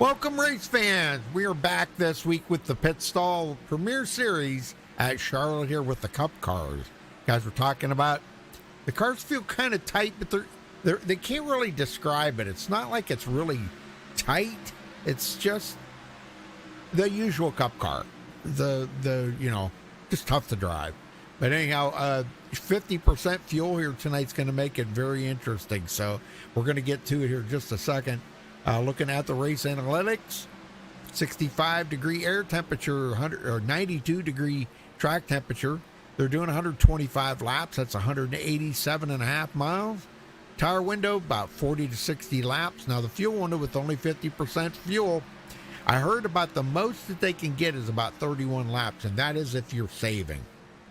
Welcome, race fans. We are back this week with the Pit Stall Premier Series at Charlotte here with the Cup cars. Guys, we're talking about the cars feel kind of tight, but they can't really describe it. It's not like it's really tight. It's just the usual Cup car. Just tough to drive. But anyhow, 50% fuel here tonight's going to make it very interesting. So we're going to get to it here in just a second. Looking at the race analytics, 65-degree air temperature, 92-degree track temperature. They're doing 125 laps. That's 187.5 miles. Tire window, about 40 to 60 laps. Now, the fuel window with only 50% fuel, I heard about the most that they can get is about 31 laps, and that is if you're saving.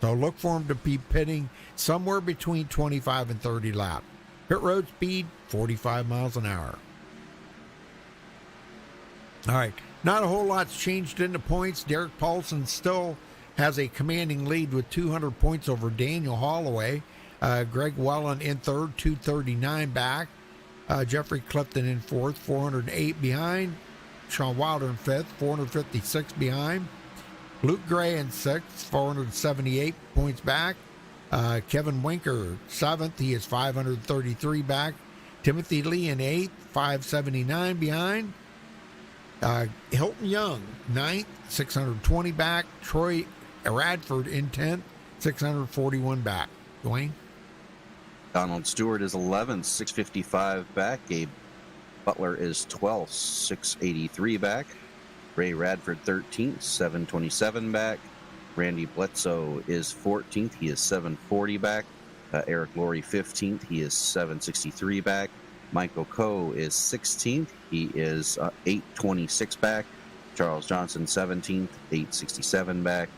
So look for them to be pitting somewhere between 25 and 30 laps. Pit road speed, 45 miles an hour. All right, not a whole lot's changed in the points. Derek Paulson still has a commanding lead with 200 points over Daniel Holloway. Greg Wellen in third, 239 back. Jeffrey Clifton in fourth, 408 behind. Sean Wilder in fifth, 456 behind. Luke Gray in sixth, 478 points back. Kevin Winker, seventh, he is 533 back. Timothy Lee in eighth, 579 behind. Hilton Young, 9th, 620 back. Troy Radford in 10th, 641 back. Dwayne? Donald Stewart is 11th, 655 back. Gabe Butler is 12th, 683 back. Ray Radford 13th, 727 back. Randy Bledsoe is 14th, he is 740 back. Eric Laurie 15th, he is 763 back. Michael Coe is 16th. He is 826 back. Charles Johnson 17th, 867 back.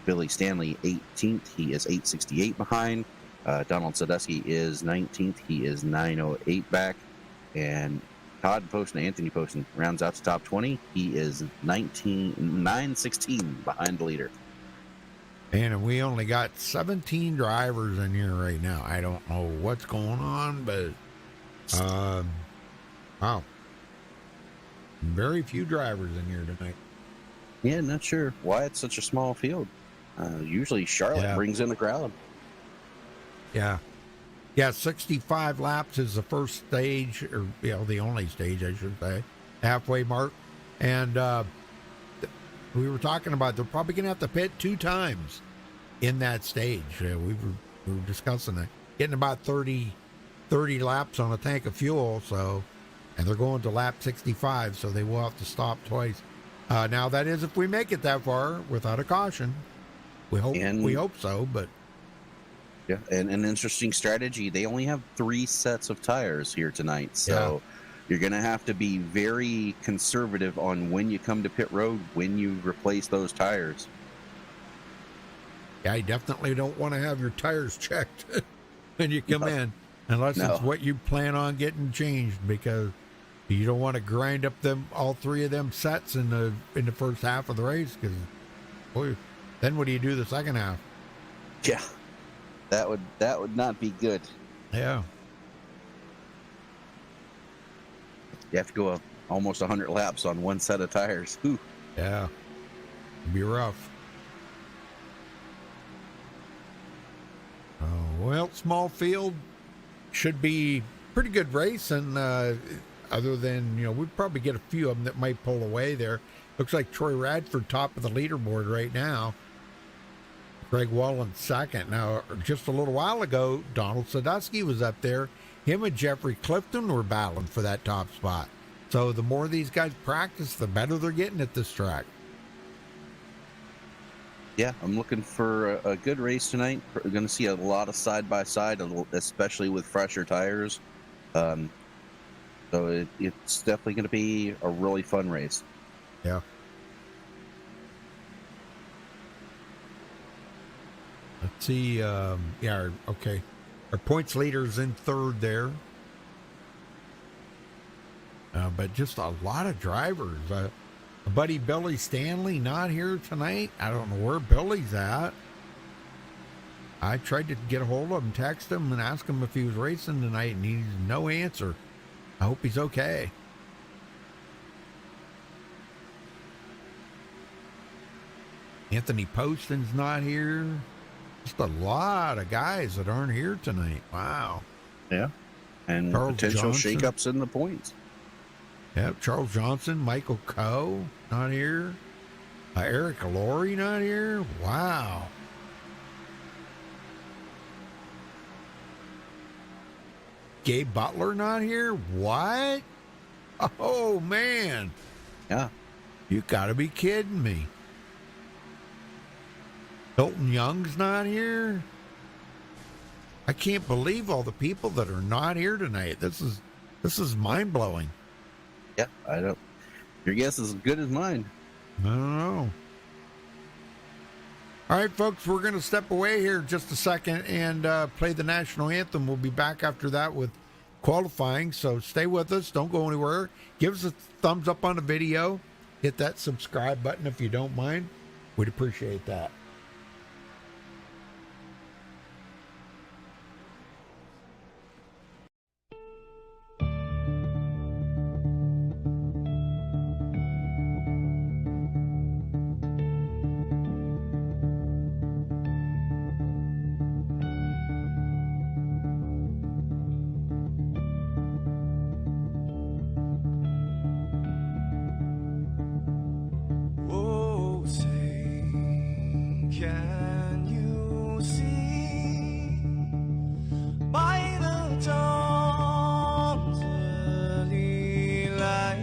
Billy Stanley 18th. He is 868 behind. Donald Sadusky is 19th. He is 908 back. And Todd Poston, Anthony Poston rounds out the top 20. He is 916 behind the leader. And we only got 17 drivers in here right now. I don't know what's going on, but wow. Very few drivers in here tonight. Yeah, not sure why it's such a small field. Usually Charlotte brings in the crowd. Yeah. Yeah, 65 laps is the first stage, or the only stage, I should say, halfway mark. And we were talking about they're probably going to have to pit 2 times in that stage. We were discussing it. Getting about 30 laps on a tank of fuel, and they're going to lap 65, so they will have to stop twice. Now, that is if we make it that far without a caution. We hope so, but... Yeah, and an interesting strategy. They only have 3 sets of tires here tonight, so you're going to have to be very conservative on when you come to pit road, when you replace those tires. Yeah, you definitely don't want to have your tires checked when you come in, unless it's what you plan on getting changed, because you don't want to grind up all 3 of them sets in the first half of the race, because then what do you do the second half? Yeah. That would not be good. Yeah. You have to go almost 100 laps on 1 set of tires. Ooh. Yeah. It'd be rough. Well, small field should be pretty good race, and other than, we'd probably get a few of them that might pull away there. Looks like Troy Radford top of the leaderboard right now. Greg Wallen second. Now, just a little while ago, Donald Sadusky was up there. Him and Jeffrey Clifton were battling for that top spot. So the more these guys practice, the better they're getting at this track. Yeah, I'm looking for a good race tonight. We're going to see a lot of side-by-side, especially with fresher tires. So it's definitely going to be a really fun race. Yeah. Let's see. Okay. Our points leader's in third there. But just a lot of drivers. Buddy Billy Stanley not here tonight. I don't know where Billy's at. I tried to get a hold of him, text him, and ask him if he was racing tonight, and he's no answer. I hope he's okay. Anthony Poston's not here. Just a lot of guys that aren't here tonight. Wow. Yeah. And Charles potential Johnson. shakeups in the points. Yep, Charles Johnson, Michael Coe, not here. Eric Laurie, not here. Wow. Gabe Butler, not here. What? Oh, man. Yeah. You got to be kidding me. Hilton Young's not here. I can't believe all the people that are not here tonight. This is mind-blowing. Yeah, I don't. Your guess is as good as mine. I don't know. All right, folks, we're going to step away here just a second and play the national anthem. We'll be back after that with qualifying, so stay with us. Don't go anywhere. Give us a thumbs up on the video. Hit that subscribe button if you don't mind. We'd appreciate that. Oh, say, can you see by the dawn's early light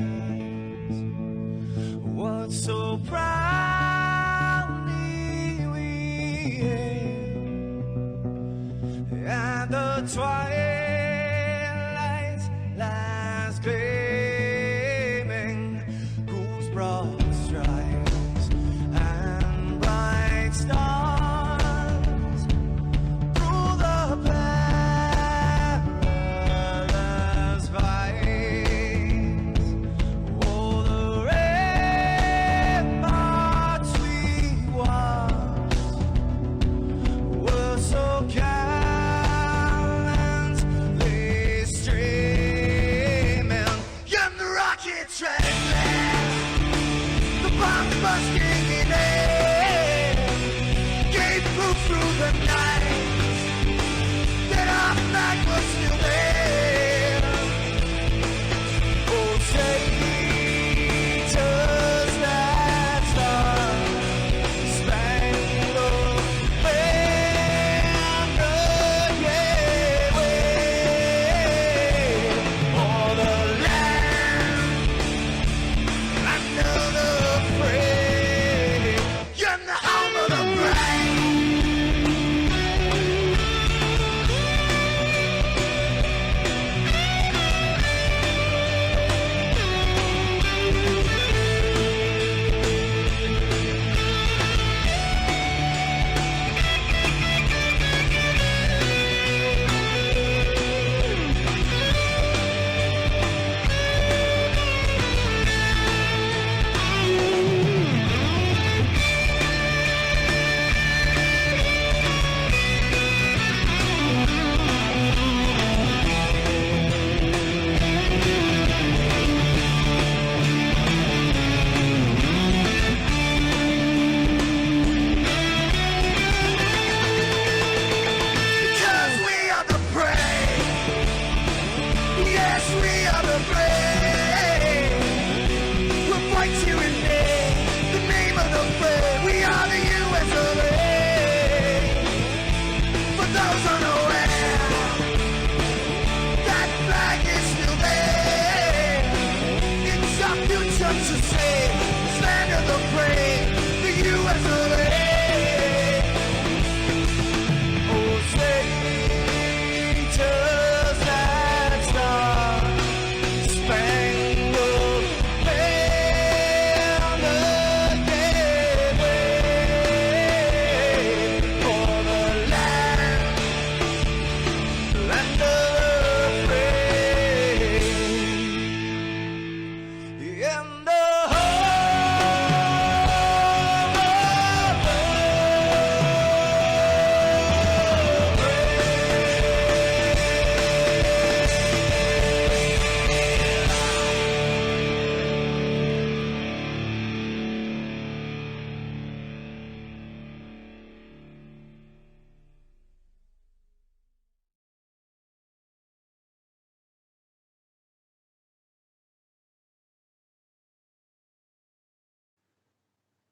what so proudly we hailed at the twilight's last gleaming, whose broad stripes and bright stars through the perilous fight. Oh, the ramparts we watched were so gallantly streaming, and the rockets ran last, the bombs bursting in air, gave proof through the night that our flag was still there. Oh, say, does that star-spangled banner yet wave o'er the land under the frame, and the home of the brave?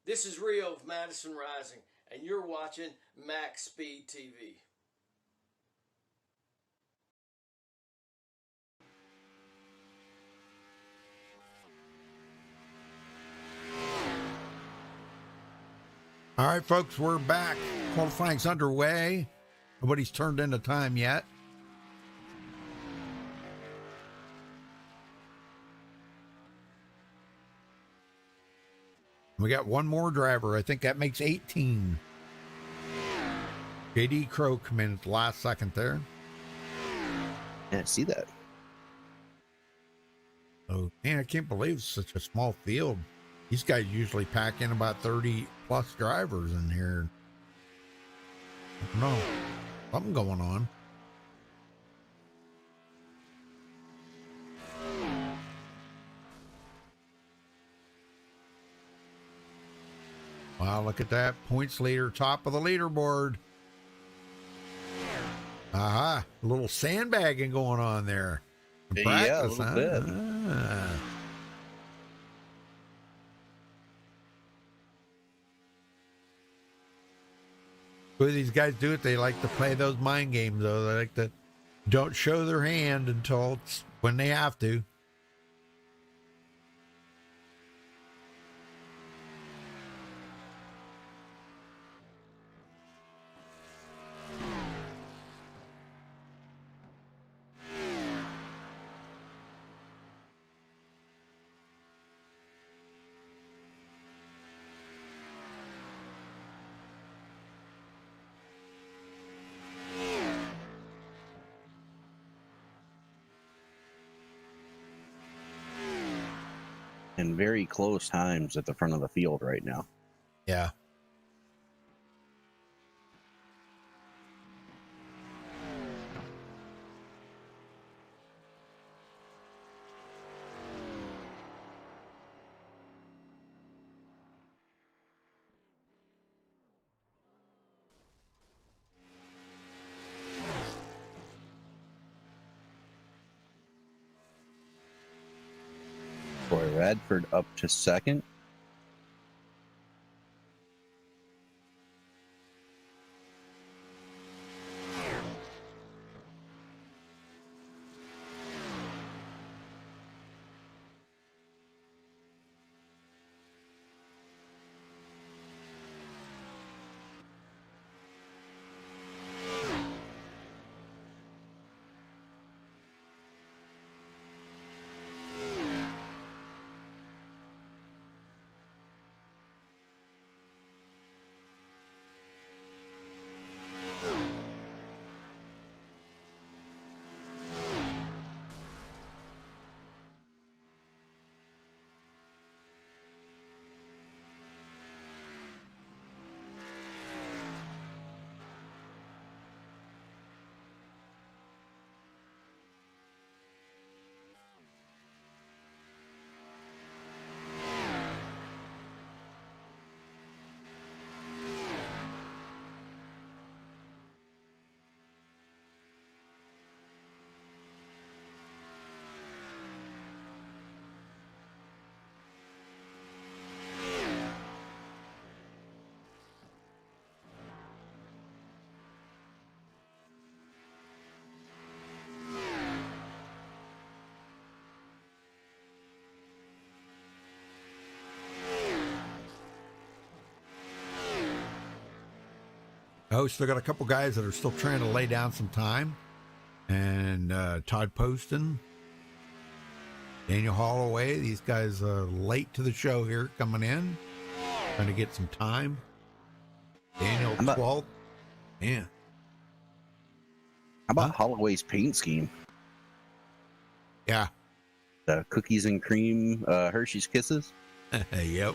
This is Rio of Madison Rising, and you're watching Max Speed TV. All right, folks, we're back. Qualifying's underway. Nobody's turned into time yet. We got one more driver. I think that makes 18. JD Crow come in at the last second there. Yeah, I see that. Oh, man, I can't believe it's such a small field. These guys usually pack in about 30 plus drivers in here. I don't know. Something going on. Wow, look at that. Points leader, top of the leaderboard. Aha, a little sandbagging going on there. Yeah, a little bit. Ah. The way these guys do it, they like to play those mind games, though. They like to don't show their hand until it's when they have to. And very close times at the front of the field right now. Yeah. Troy Radford up to second. Oh, still got a couple guys that are still trying to lay down some time. And Todd Poston, Daniel Holloway, these guys late to the show here coming in, trying to get some time. Daniel 12th. Yeah. How about Holloway's paint scheme? Yeah. The cookies and cream Hershey's Kisses? Yep.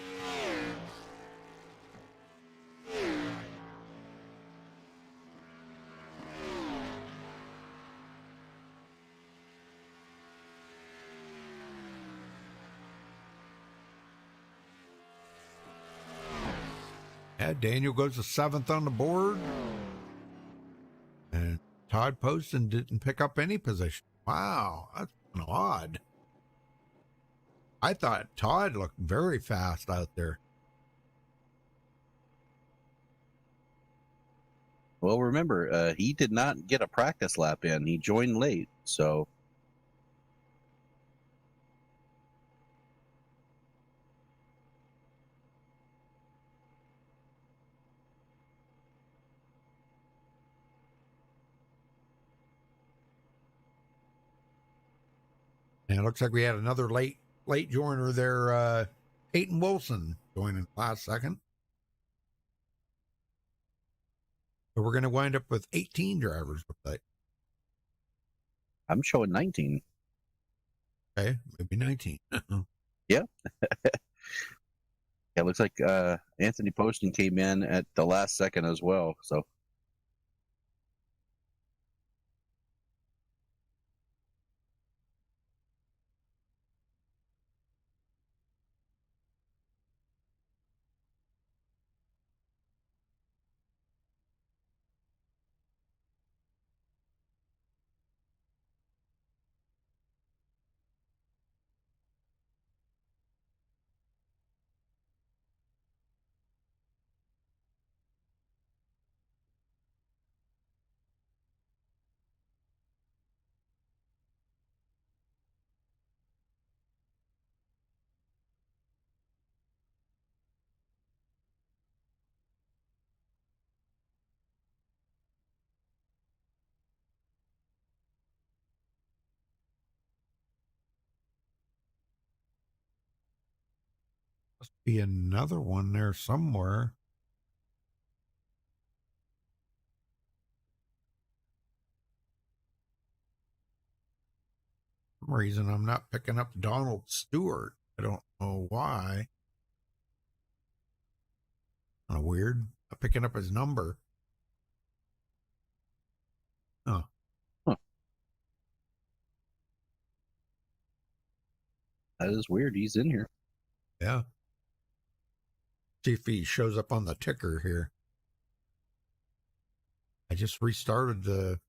Yeah, Daniel goes to 7th on the board. And Todd Poston didn't pick up any position. Wow, that's kind of odd. I thought Todd looked very fast out there. Well, remember, he did not get a practice lap in. He joined late, so And it looks like we had another late joiner there. Peyton Wilson joining last second. So we're going to wind up with 18 drivers. I'm showing 19. Okay, maybe 19. Yeah. Yeah, it looks like Anthony Poston came in at the last second as well. So Must be another one there somewhere. For some reason, I'm not picking up Donald Stewart. I don't know why. Kind of weird. I'm picking up his number. Oh, that is weird. He's in here. yeah. See if he shows up on the ticker here. I just restarted the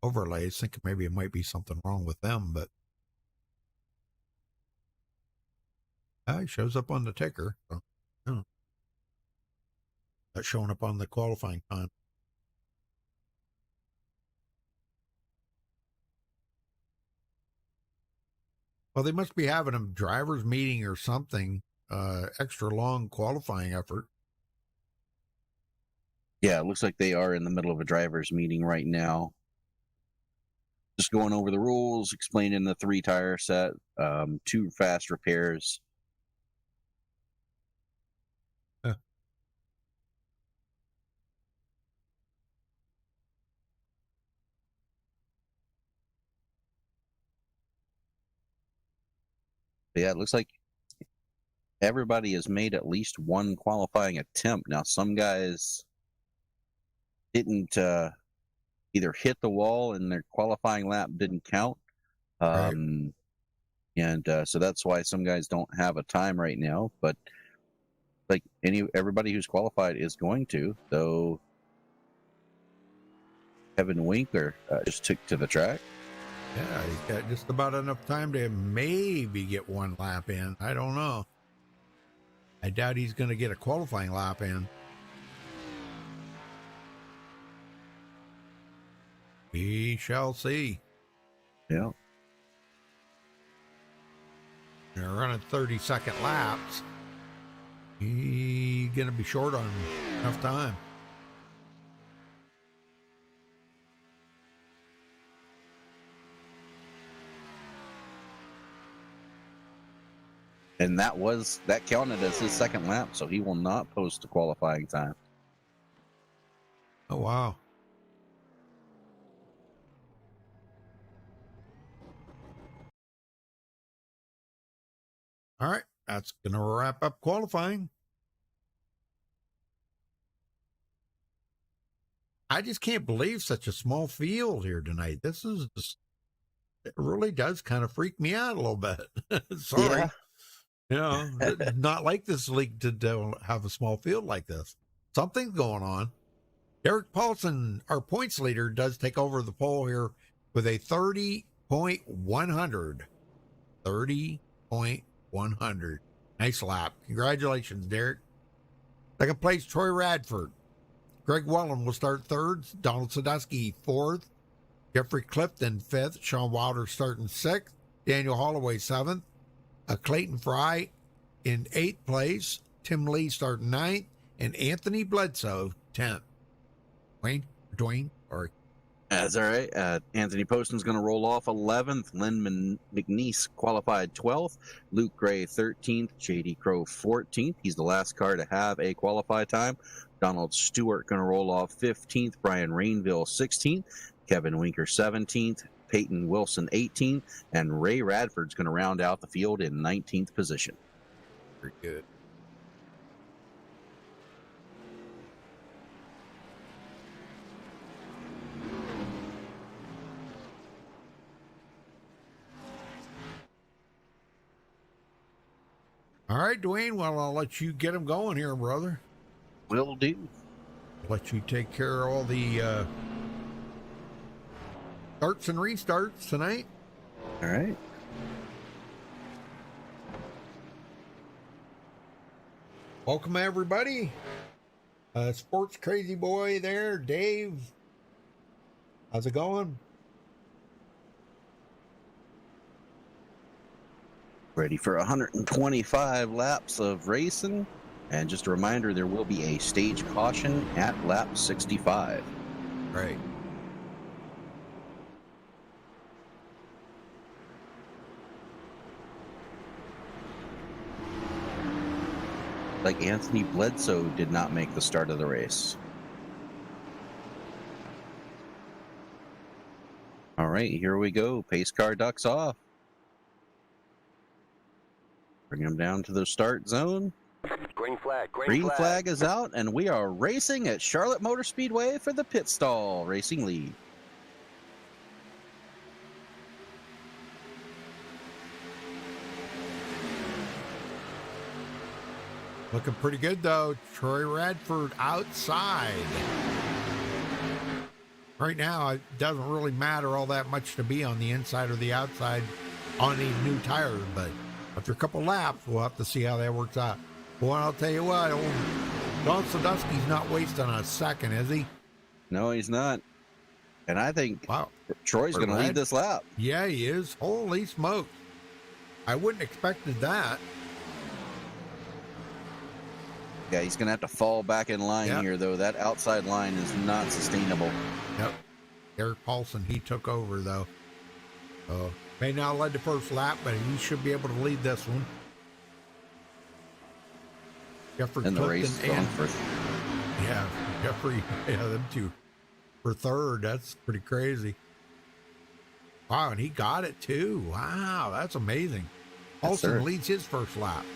overlays, thinking maybe it might be something wrong with them, but he shows up on the ticker. So, yeah. That's showing up on the qualifying time. Well, they must be having a driver's meeting or something, extra long qualifying effort. Yeah, it looks like they are in the middle of a driver's meeting right now. Just going over the rules, explaining the 3-tire set, 2 fast repairs. But yeah, it looks like everybody has made at least one qualifying attempt. Now, some guys didn't either hit the wall and their qualifying lap didn't count. Right. And so that's why some guys don't have a time right now. But like everybody who's qualified is going to, though. Kevin Winkler just took to the track. Yeah, he's got just about enough time to maybe get one lap in. I don't know. I doubt he's going to get a qualifying lap in. We shall see. Yeah. They're running 30-second laps. He's going to be short on enough time. And that counted as his second lap, so he will not post a qualifying time. Oh, wow. All right, that's going to wrap up qualifying. I just can't believe such a small field here tonight. This is just, it really does kind of freak me out a little bit. Sorry. Yeah. You know, not like this league to have a small field like this. Something's going on. Derek Paulson, our points leader, does take over the pole here with a 30.100. 30.100. Nice lap. Congratulations, Derek. Second place, Troy Radford. Greg Wellen will start third. Donald Sadusky fourth. Jeffrey Clifton fifth. Sean Wilder starting sixth. Daniel Holloway seventh. Clayton Fry in eighth place. Tim Lee starting ninth. And Anthony Bledsoe 10th. Dwayne, or That's all right. Anthony Poston's going to roll off 11th. Len McNeese qualified 12th. Luke Gray 13th. J.D. Crow 14th. He's the last car to have a qualify time. Donald Stewart going to roll off 15th. Brian Rainville 16th. Kevin Winker 17th. Peyton Wilson 18th. And Ray Radford's going to round out the field in 19th position. very good. All right, Dwayne. Well, I'll let you get them going here, brother. Will do. Let you take care of all the starts and restarts tonight. All right. Welcome, everybody. Sports Crazy Boy there, Dave. How's it going? Ready for 125 laps of racing. And just a reminder, there will be a stage caution at lap 65. Right. Like Anthony Bledsoe did not make the start of the race. All right, here we go. Pace car ducks off. Bring him down to the start zone. Green flag. Green flag is out, and we are racing at Charlotte Motor Speedway for the pit stall racing lead. Looking pretty good, though. Troy Radford outside. Right now, it doesn't really matter all that much to be on the inside or the outside on these new tires, but after a couple laps, we'll have to see how that works out. Well, I'll tell you what, old Don Sadusky's not wasting a second, is he? No, he's not. And I think Wow. Troy's going to lead this lap. Yeah, he is. Holy smokes. I wouldn't expected that. Yeah, he's going to have to fall back in line Yep. here, though. That outside line is not sustainable. Yep. Eric Paulson, he took over, though. May not have led the first lap, but he should be able to lead this one. Jeffrey And the Clifton race is going for yeah, Jeffrey, yeah, them two for third. That's pretty crazy. Wow, and he got it too. Wow, that's amazing. Yes, sir. Paulson leads his first lap.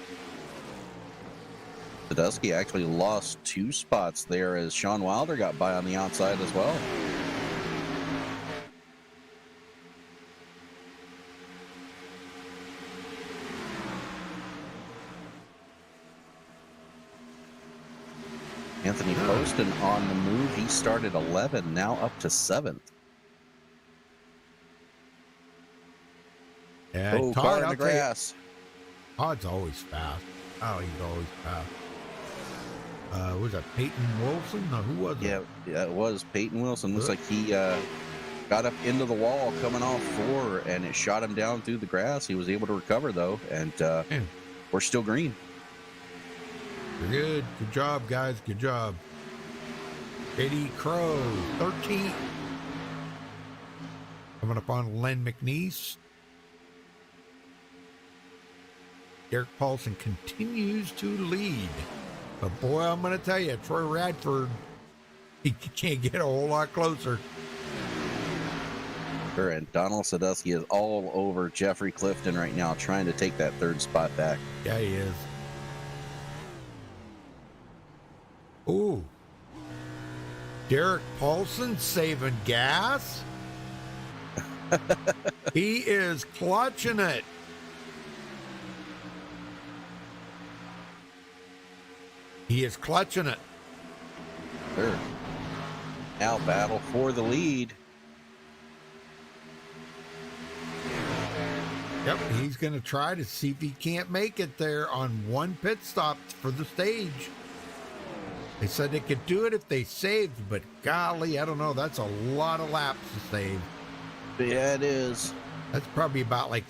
Sadusky actually lost 2 spots there as Sean Wilder got by on the outside as well. Anthony Poston on the move. He started 11, now up to 7th. Yeah, Oh, Todd, car in I'll the tell you, grass. Todd's always fast. Oh, he's always fast. Was that Peyton Wilson? No, who was it? Yeah, it was Peyton Wilson. Looks like he got up into the wall coming off 4, and it shot him down through the grass. He was able to recover, though, and we're still green. You're good. Good job, guys. Good job. J.D. Crow, 13. Coming up on Len McNeese. Derek Paulson continues to lead. But boy, I'm going to tell you, Troy Radford, he can't get a whole lot closer. Sure, and Donald Sadusky is all over Jeffrey Clifton right now, trying to take that 3rd spot back. Yeah, he is. Ooh. Derek Paulson saving gas. He is clutching it. He is clutching it. Sure. Now battle for the lead. Yep, he's going to try to see if he can't make it there on one pit stop for the stage. They said they could do it if they saved, but golly, I don't know. That's a lot of laps to save. Yeah, it is. That's probably about like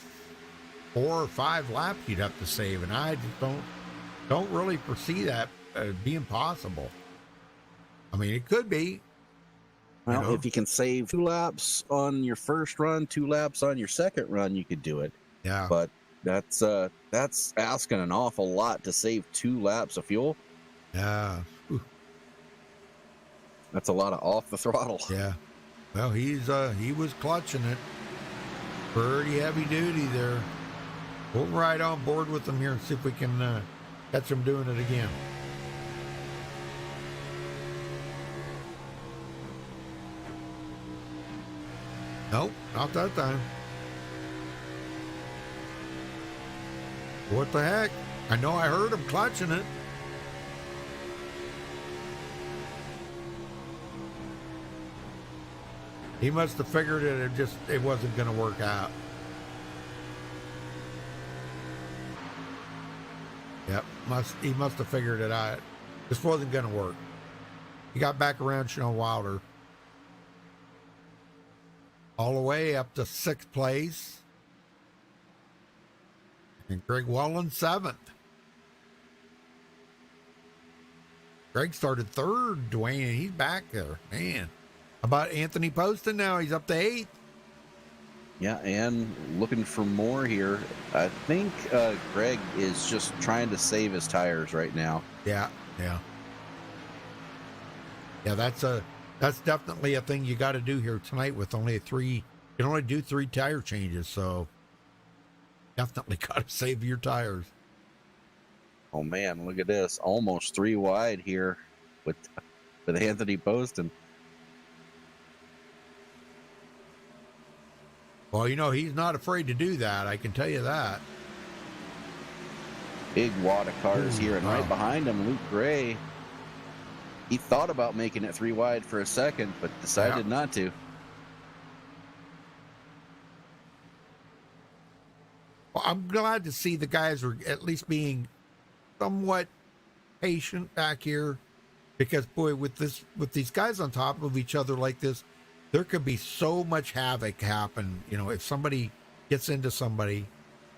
4 or 5 laps you'd have to save, and I just don't really foresee that being possible. I mean, it could be. Well, You know? if you can save 2 laps on your first run, 2 laps on your second run, you could do it. Yeah. But that's asking an awful lot to save 2 laps of fuel. Yeah. Whew. That's a lot of off the throttle. Yeah. Well, he was clutching it. Pretty heavy duty there. We'll ride on board with him here and see if we can catch him doing it again. Nope, not that time. What the heck? I know I heard him clutching it. He must have figured it wasn't going to work out. Yep, he must have figured it out. This wasn't going to work. He got back around Sean Wilder. All the way up to 6th place. And Greg Wallen 7th. Greg started 3rd, Dwayne, and he's back there. Man. How about Anthony Poston now? He's up to 8th. Yeah, and looking for more here. I think Greg is just trying to save his tires right now. Yeah. That's definitely a thing you got to do here tonight with only 3. You can only do 3 tire changes, so definitely got to save your tires. Oh man, look at this! Almost 3 wide here with Anthony Poston. Well, you know, he's not afraid to do that. I can tell you that. Big wad of cars Ooh, here, and wow. right behind him, Luke Gray. He thought about making it 3 wide for a second, but decided not to. Well, I'm glad to see the guys are at least being somewhat patient back here, because boy, with these guys on top of each other like this, there could be so much havoc happen. You know, if somebody gets into somebody,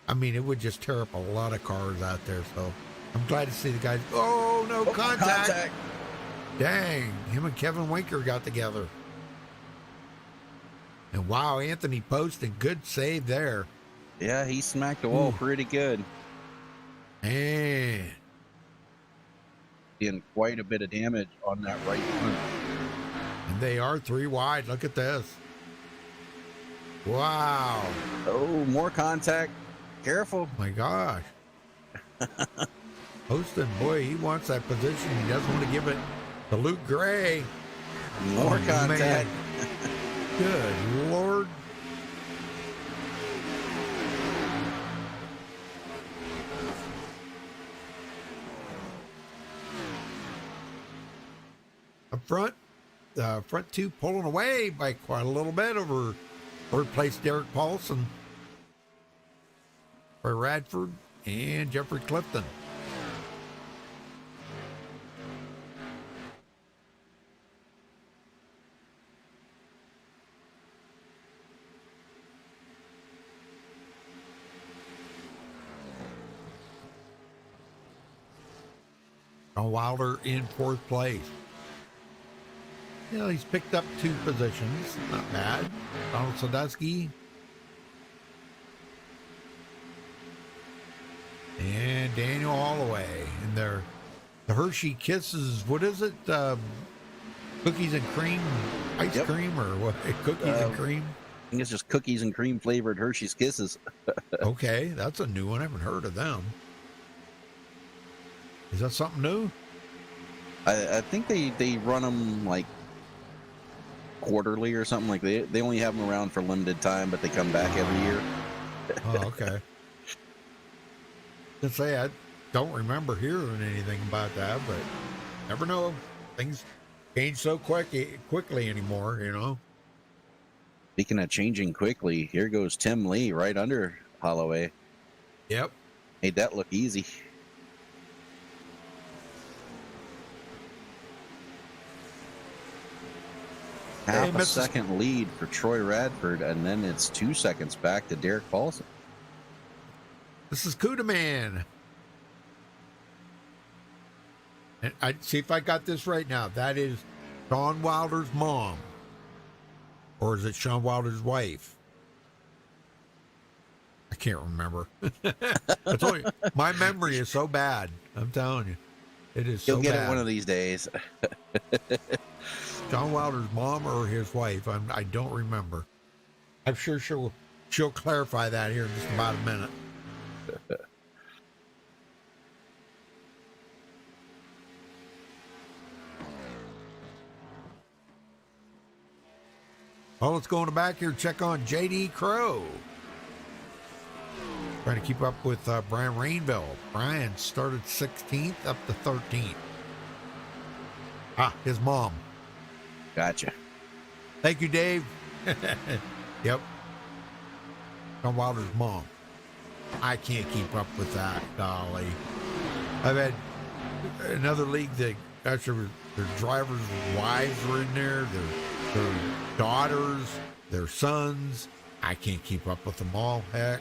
I mean, it would just tear up a lot of cars out there. So I'm glad to see the guys. Oh, no, contact. Dang, him and Kevin Winker got together. And wow, Anthony Poston, good save there. Yeah, he smacked the wall pretty good. Man. Doing quite a bit of damage on that right front. And they are 3 wide. Look at this. Wow. Oh, more contact. Careful. My gosh. Poston, boy, he wants that position. He doesn't want to give it to Luke Gray. More contact. Man. Good Lord. Up front, front 2 pulling away by quite a little bit over 3rd place Derek Paulson for Radford and Jeffrey Clifton. John Wilder in 4th place. You know, he's picked up 2 positions. Not bad. Donald Sadusky. And Daniel Holloway. And the Hershey Kisses, what is it? Cookies and cream? Ice cream or what? Cookies and cream? I think it's just cookies and cream flavored Hershey's Kisses. Okay, that's a new one. I haven't heard of them. Is that something new? I think they run them like quarterly or something. Like they only have them around for limited time, but they come back every year. Oh, okay. To say I don't remember hearing anything about that, but never know. Things change so quickly anymore, you know. Speaking of changing quickly, here goes Tim Lee right under Holloway. Yep. Made that look easy. Half a Mrs. second lead for Troy Radford, and then it's 2 seconds back to Derek Paulson. This is Cuda Man. And I see if I got this right now. That is Sean Wilder's mom. Or is it Sean Wilder's wife? I can't remember. I told you, my memory is so bad. I'm telling you. It is You'll so get bad. it one of these days. John Wilder's mom or his wife. I don't remember. I'm sure she'll clarify that here in just about a minute. Well, let's go in the back here and check on JD Crow. Trying to keep up with Brian Rainville. Brian started 16th up to 13th. His mom. Gotcha. Thank you, Dave. Yep. John Wilder's mom. I can't keep up with that, golly. I've had another league that actually their drivers' wives were in there, their daughters, their sons. I can't keep up with them all, heck.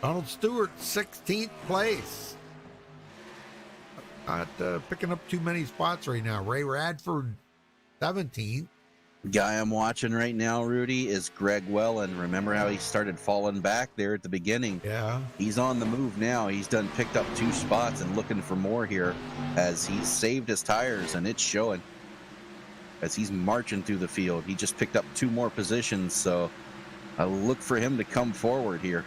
Donald Stewart, 16th place. Not picking up too many spots right now. Ray Radford, 17th. Guy I'm watching right now, Rudy, is Greg Wellen. Remember how he started falling back there at the beginning? Yeah. He's on the move now. He's picked up 2 spots and looking for more here as he's saved his tires, and it's showing as he's marching through the field. He just picked up 2 more positions, so I look for him to come forward here.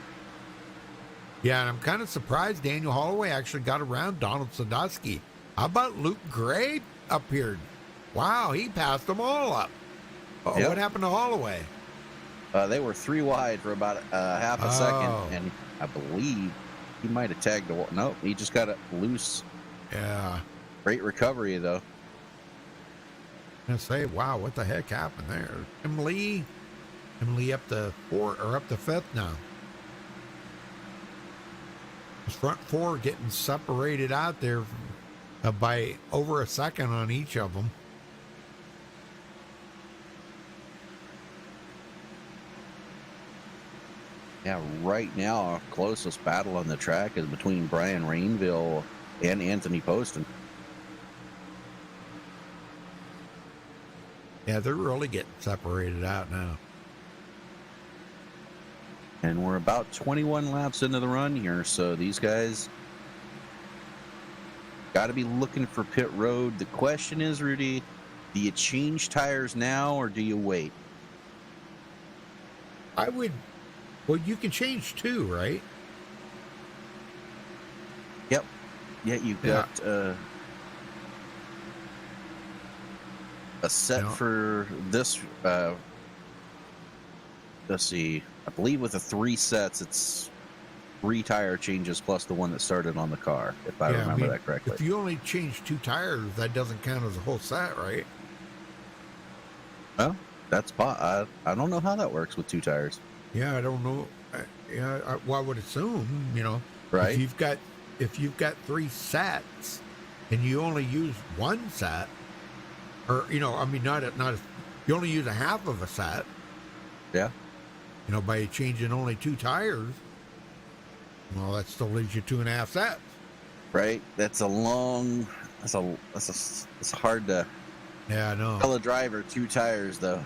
Yeah, and I'm kind of surprised Daniel Holloway actually got around Donald Sadowski. How about Luke Gray up here? Wow, he passed them all up. Yep. What happened to Holloway? They were 3 wide for about half a second, and I believe he might have tagged the wall. Nope, he just got it loose. Yeah. Great recovery, though. I'm gonna say, wow, what the heck happened there? Tim Lee up to 4th or up to 5th now. His front 4 getting separated out there by over a second on each of them. Yeah, right now, our closest battle on the track is between Brian Rainville and Anthony Poston. Yeah, they're really getting separated out now. And we're about 21 laps into the run here, so these guys got to be looking for pit road. The question is, Rudy, do you change tires now or do you wait? I would. Well, you can change 2, right? Yep. Yeah, you've got a set for this. Let's see. I believe with the 3 sets, it's 3 tire changes plus the one that started on the car, if I remember that correctly. If you only change 2 tires, that doesn't count as a whole set, right? Well, that's I don't know how that works with 2 tires. Yeah, I don't know. Well, I would assume, Right. If you've got 3 sets and you only use 1 set, or you only use a half of a set. Yeah. By changing only 2 tires, well, that still leaves you 2.5 sets. Right. That's a long. That's hard to. Yeah, I know. Tell a driver 2 tires though.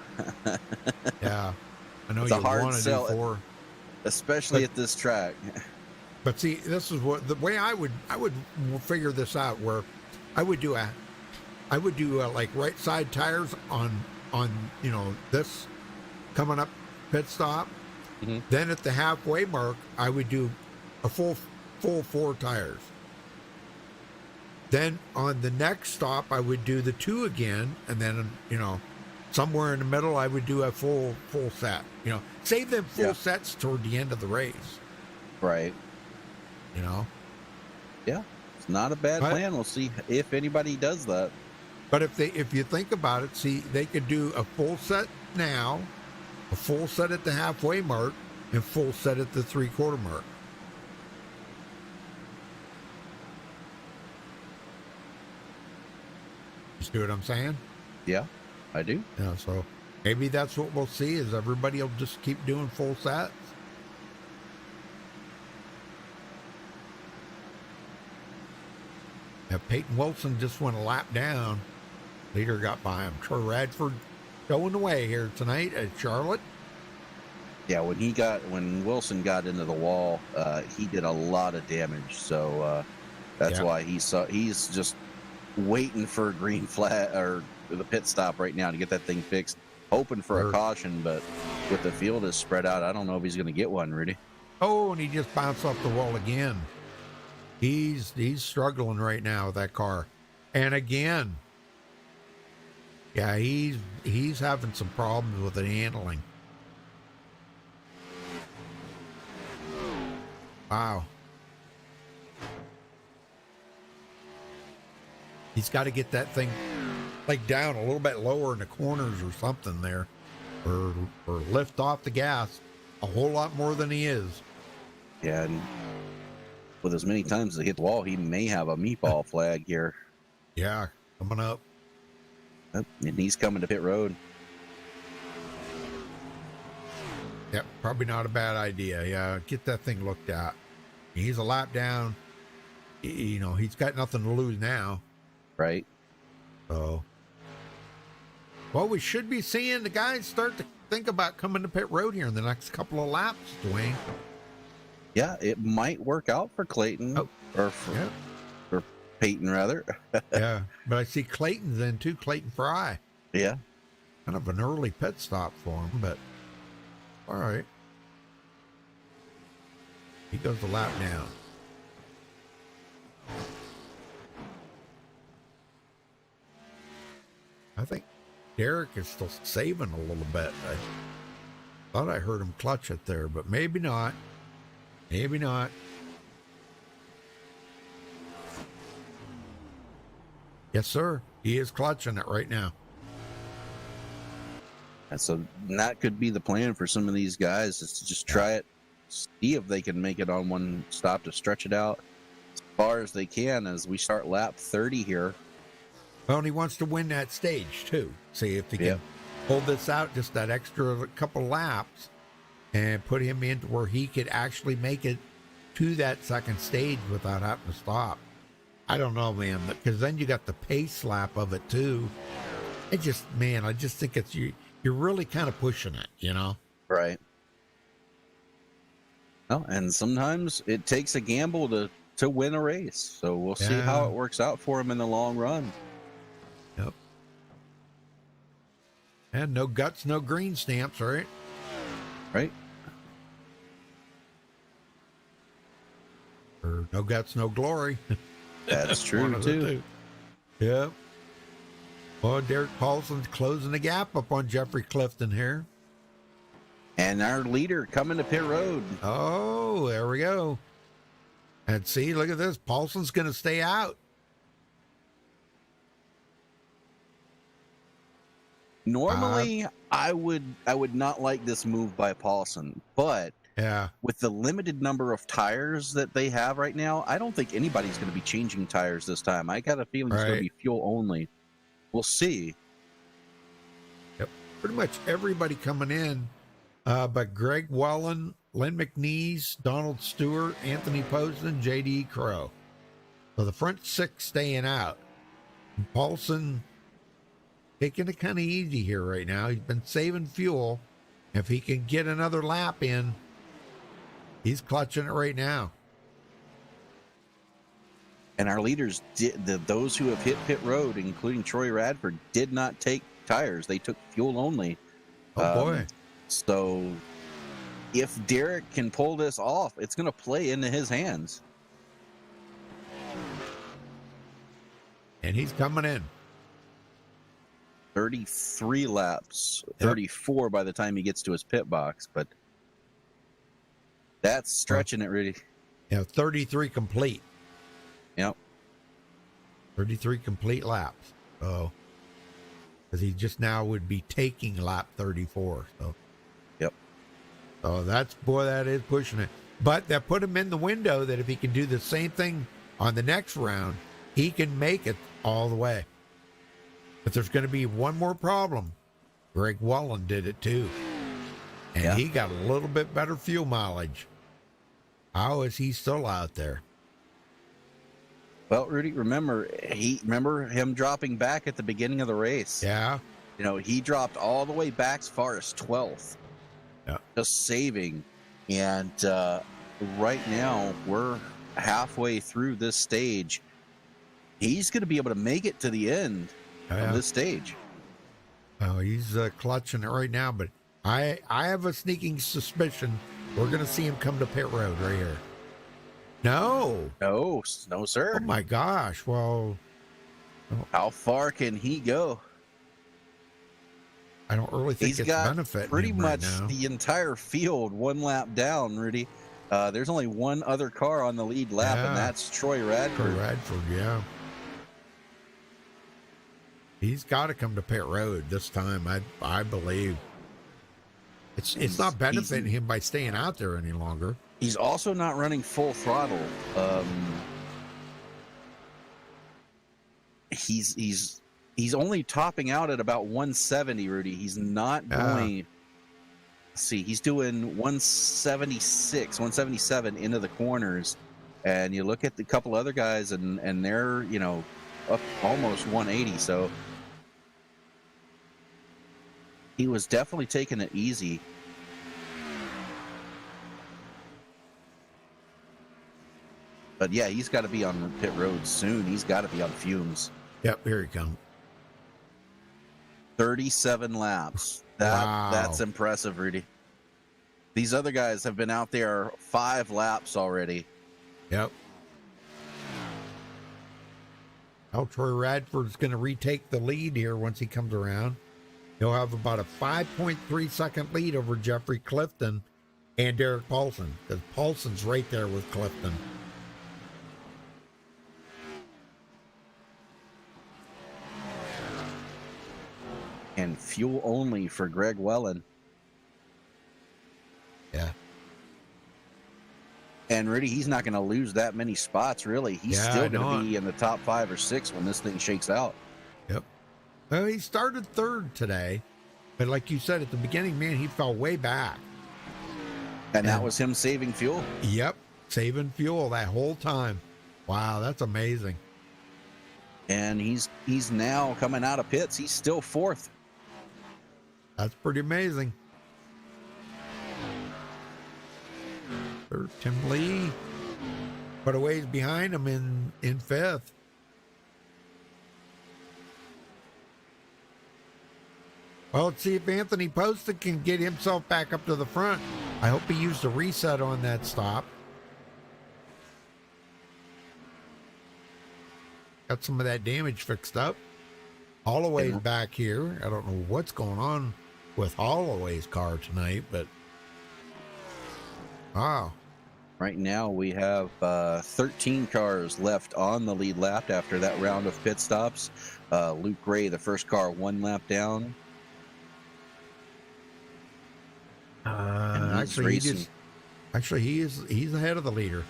Yeah, I know It's a you hard want to sell, do 4, especially at this track. but see, this is what the way I would figure this out. Where I would do like right side tires on this coming up pit stop. Mm-hmm. Then at the halfway mark, I would do a full 4 tires. Then on the next stop, I would do the 2 again, and then somewhere in the middle, I would do a full set. Save them full sets toward the end of the race. Right. Yeah, it's not a bad plan. We'll see if anybody does that. But if you think about it, see, they could do a full set now, a full set at the halfway mark, and full set at the 3/4 mark. You see what I'm saying? Yeah, I do. Yeah, so maybe that's what we'll see is everybody will just keep doing full sets. Now, Peyton Wilson just went a lap down. Leader got by him. Troy Radford going away here tonight at Charlotte. Yeah, when Wilson got into the wall, he did a lot of damage. So that's why he's just waiting for a green flag or the pit stop right now to get that thing fixed, hoping for a caution. But with the field is spread out, I don't know if he's going to get one, Rudy. Oh, and he just bounced off the wall again. He's struggling right now with that car, and again, yeah, he's having some problems with the handling. Wow. He's got to get that thing like down a little bit lower in the corners or something there, or lift off the gas a whole lot more than he is. Yeah, and with as many times as he hit the wall, he may have a meatball flag here. Yeah, coming up. And he's coming to pit road. Yep, probably not a bad idea. Yeah, get that thing looked at. He's a lap down. You know, he's got nothing to lose now. Right. So, well, we should be seeing the guys start to think about coming to pit road here in the next couple of laps, Dwayne. Yeah, it might work out for Clayton or for Peyton, rather. Yeah, but I see Clayton's in too, Clayton Fry. Yeah. Kind of an early pit stop for him, but all right. He goes the lap down. I think Derek is still saving a little bit. I thought I heard him clutch it there, but maybe not. Maybe not. Yes, sir. He is clutching it right now. And so that could be the plan for some of these guys is to just try it, see if they can make it on one stop to stretch it out as far as they can as we start lap 30 here. Well, and he wants to win that stage, too. See if he can hold this out just that extra couple laps and put him into where he could actually make it to that second stage without having to stop. I don't know, man, because then you got the pace lap of it, too. I just think it's you're really kind of pushing it, you know? Right. Well, and sometimes it takes a gamble to win a race. So we'll see how it works out for him in the long run. Yep. And no guts, no green stamps, right? Right. Or no guts, no glory. That's true, too. Yep. Well, Derek Paulson's closing the gap up on Jeffrey Clifton here. And our leader coming to pit road. Oh, there we go. And see, look at this. Paulson's going to stay out. Normally, I would not like this move by Paulson, but with the limited number of tires that they have right now, I don't think anybody's going to be changing tires this time. I got a feeling it's going to be fuel only. We'll see. Yep, pretty much everybody coming in, but Greg Welland, Lynn McNeese, Donald Stewart, Anthony Posen, J.D. Crow. So the front six staying out. And Paulson taking it kind of easy here right now. He's been saving fuel. If he can get another lap in, he's clutching it right now. And our leaders, those who have hit pit road, including Troy Radford, did not take tires. They took fuel only. Oh, boy. So if Derek can pull this off, it's going to play into his hands. And he's coming in. 33 laps, 34 by the time he gets to his pit box, but that's stretching it, really. Yeah, 33 complete. Yep. 33 complete laps. So, because he just now would be taking lap 34. So, yep. So that is pushing it. But that put him in the window that if he can do the same thing on the next round, he can make it all the way. But there's going to be one more problem. Greg Wallen did it too. And Yeah. he got a little bit better fuel mileage. How is he still out there? Well, Rudy, remember him dropping back at the beginning of the race. Yeah. You know, he dropped all the way back as far as 12th. Yeah. Just saving. And right now, we're halfway through this stage. He's going to be able to make it to the end of this stage. Oh, he's clutching it right now, but I have a sneaking suspicion we're going to see him come to pit road right here. No. No, sir. Oh, my gosh. Well, How far can he go? I don't really think He's it's got benefiting pretty him much right now. the entire field one lap down, Rudy. There's only one other car on the lead lap, and that's Troy Radford. For Radford, yeah. He's got to come to pit road this time, I believe. It's not benefiting him by staying out there any longer. He's also not running full throttle. He's only topping out at about 170, Rudy. He's not going. Let's see, he's doing 176, 177 into the corners, and you look at the couple other guys, and they're up almost 180. So he was definitely taking it easy. But yeah, he's got to be on the pit road soon. He's got to be on fumes. Yep, here he comes. 37 laps. Wow. That's impressive, Rudy. These other guys have been out there 5 laps already. Yep. Oh, Troy Radford's going to retake the lead here once he comes around. He'll have about a 5.3 second lead over Jeffrey Clifton and Derek Paulson, because Paulson's right there with Clifton. And fuel only for Greg Wellen. Yeah. And Rudy, he's not going to lose that many spots, really. He's still going to be in the top 5 or 6 when this thing shakes out. Yep. Well, he started third today, but like you said at the beginning, man, he fell way back. And that was him saving fuel? Yep. Saving fuel that whole time. Wow, that's amazing. And he's now coming out of pits. He's still 4th. That's pretty amazing. There's Tim Lee, but a ways behind him in 5th. Well, let's see if Anthony Poston can get himself back up to the front. I hope he used a reset on that stop. Got some of that damage fixed up. Holloway's back here. I don't know what's going on with Holloway's car tonight, but wow. Right now we have 13 cars left on the lead lap after that round of pit stops. Luke Ray, the first car, 1 lap down. Actually, he's ahead of the leader.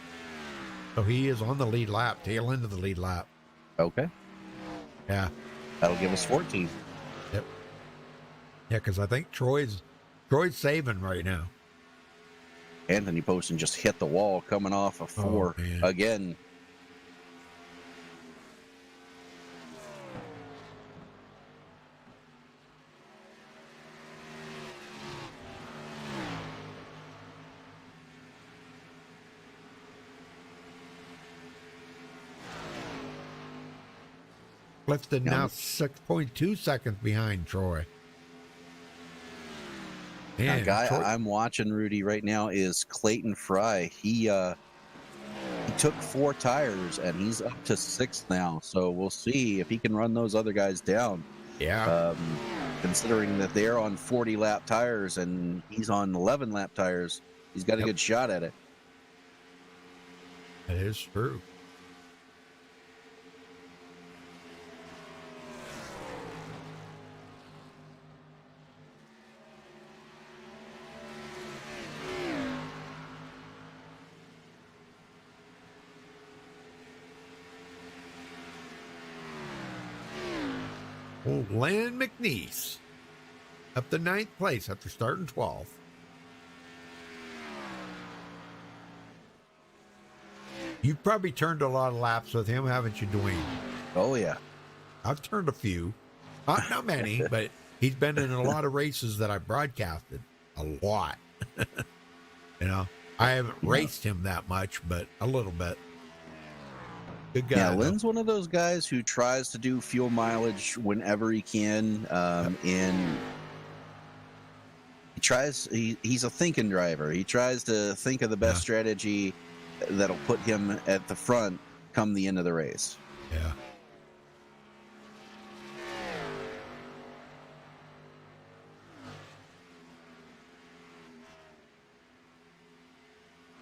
So he is on the lead lap, tail end of the lead lap. Okay. Yeah. That'll give us 14. Yep. Yeah, because I think Troy's saving right now. Anthony Poston just hit the wall coming off of 4 again. Clifton now 6.2 seconds behind Troy. The guy I'm watching, Rudy, right now is Clayton Fry. He took 4 tires and he's up to 6th now. So we'll see if he can run those other guys down. Yeah. Considering that they're on 40 lap tires and he's on 11 lap tires, he's got a good shot at it. That is true. Old Len McNeese up to 9th place after starting 12th. You've probably turned a lot of laps with him, haven't you, Dwayne? Oh, yeah. I've turned a few. Not many, but he's been in a lot of races that I broadcasted. A lot. You know, I haven't raced him that much, but a little bit. Good guy. Yeah, though. Lynn's one of those guys who tries to do fuel mileage whenever he can, and he's a thinking driver. He tries to think of the best strategy that'll put him at the front come the end of the race. Yeah.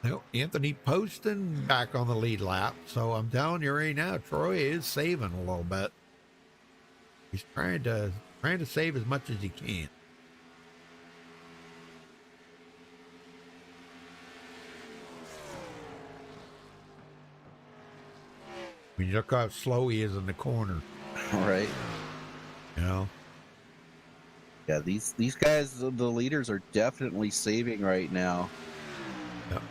Well, Anthony Poston back on the lead lap. So I'm telling you right now, Troy is saving a little bit. He's trying to save as much as he can. When you look how slow he is in the corner, All right. you know. Yeah, these guys, the leaders, are definitely saving right now. Yep.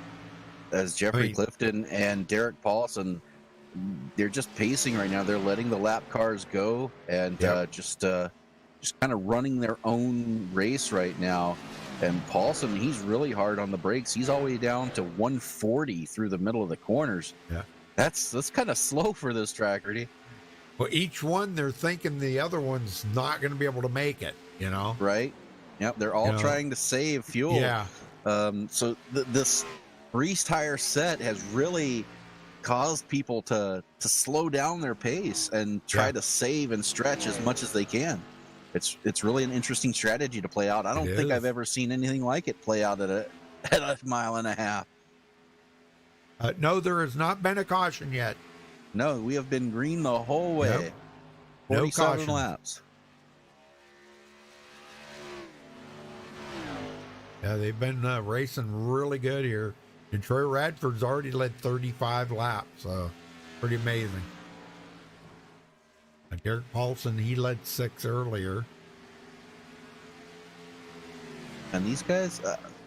As Jeffrey I mean- Clifton and Derek Paulson, they're just pacing right now. They're letting the lap cars go and just kind of running their own race right now. And Paulson, he's really hard on the brakes. He's all the way down to 140 through the middle of the corners. Yeah. That's kind of slow for this track, Rudy. Well, each one, they're thinking the other one's not going to be able to make it, you know? Right? Yep, they're all You know, trying to save fuel. Yeah. So this grease tire set has really caused people to slow down their pace and try to save and stretch as much as they can. It's really an interesting strategy to play out. I don't think I've ever seen anything like it play out at a mile and a half. No, there has not been a caution yet. No, we have been green the whole way. Yep. No 47 caution. laps. Yeah, they've been racing really good here. And Troy Radford's already led 35 laps, so pretty amazing. Derek Paulson, he led 6 earlier. And these guys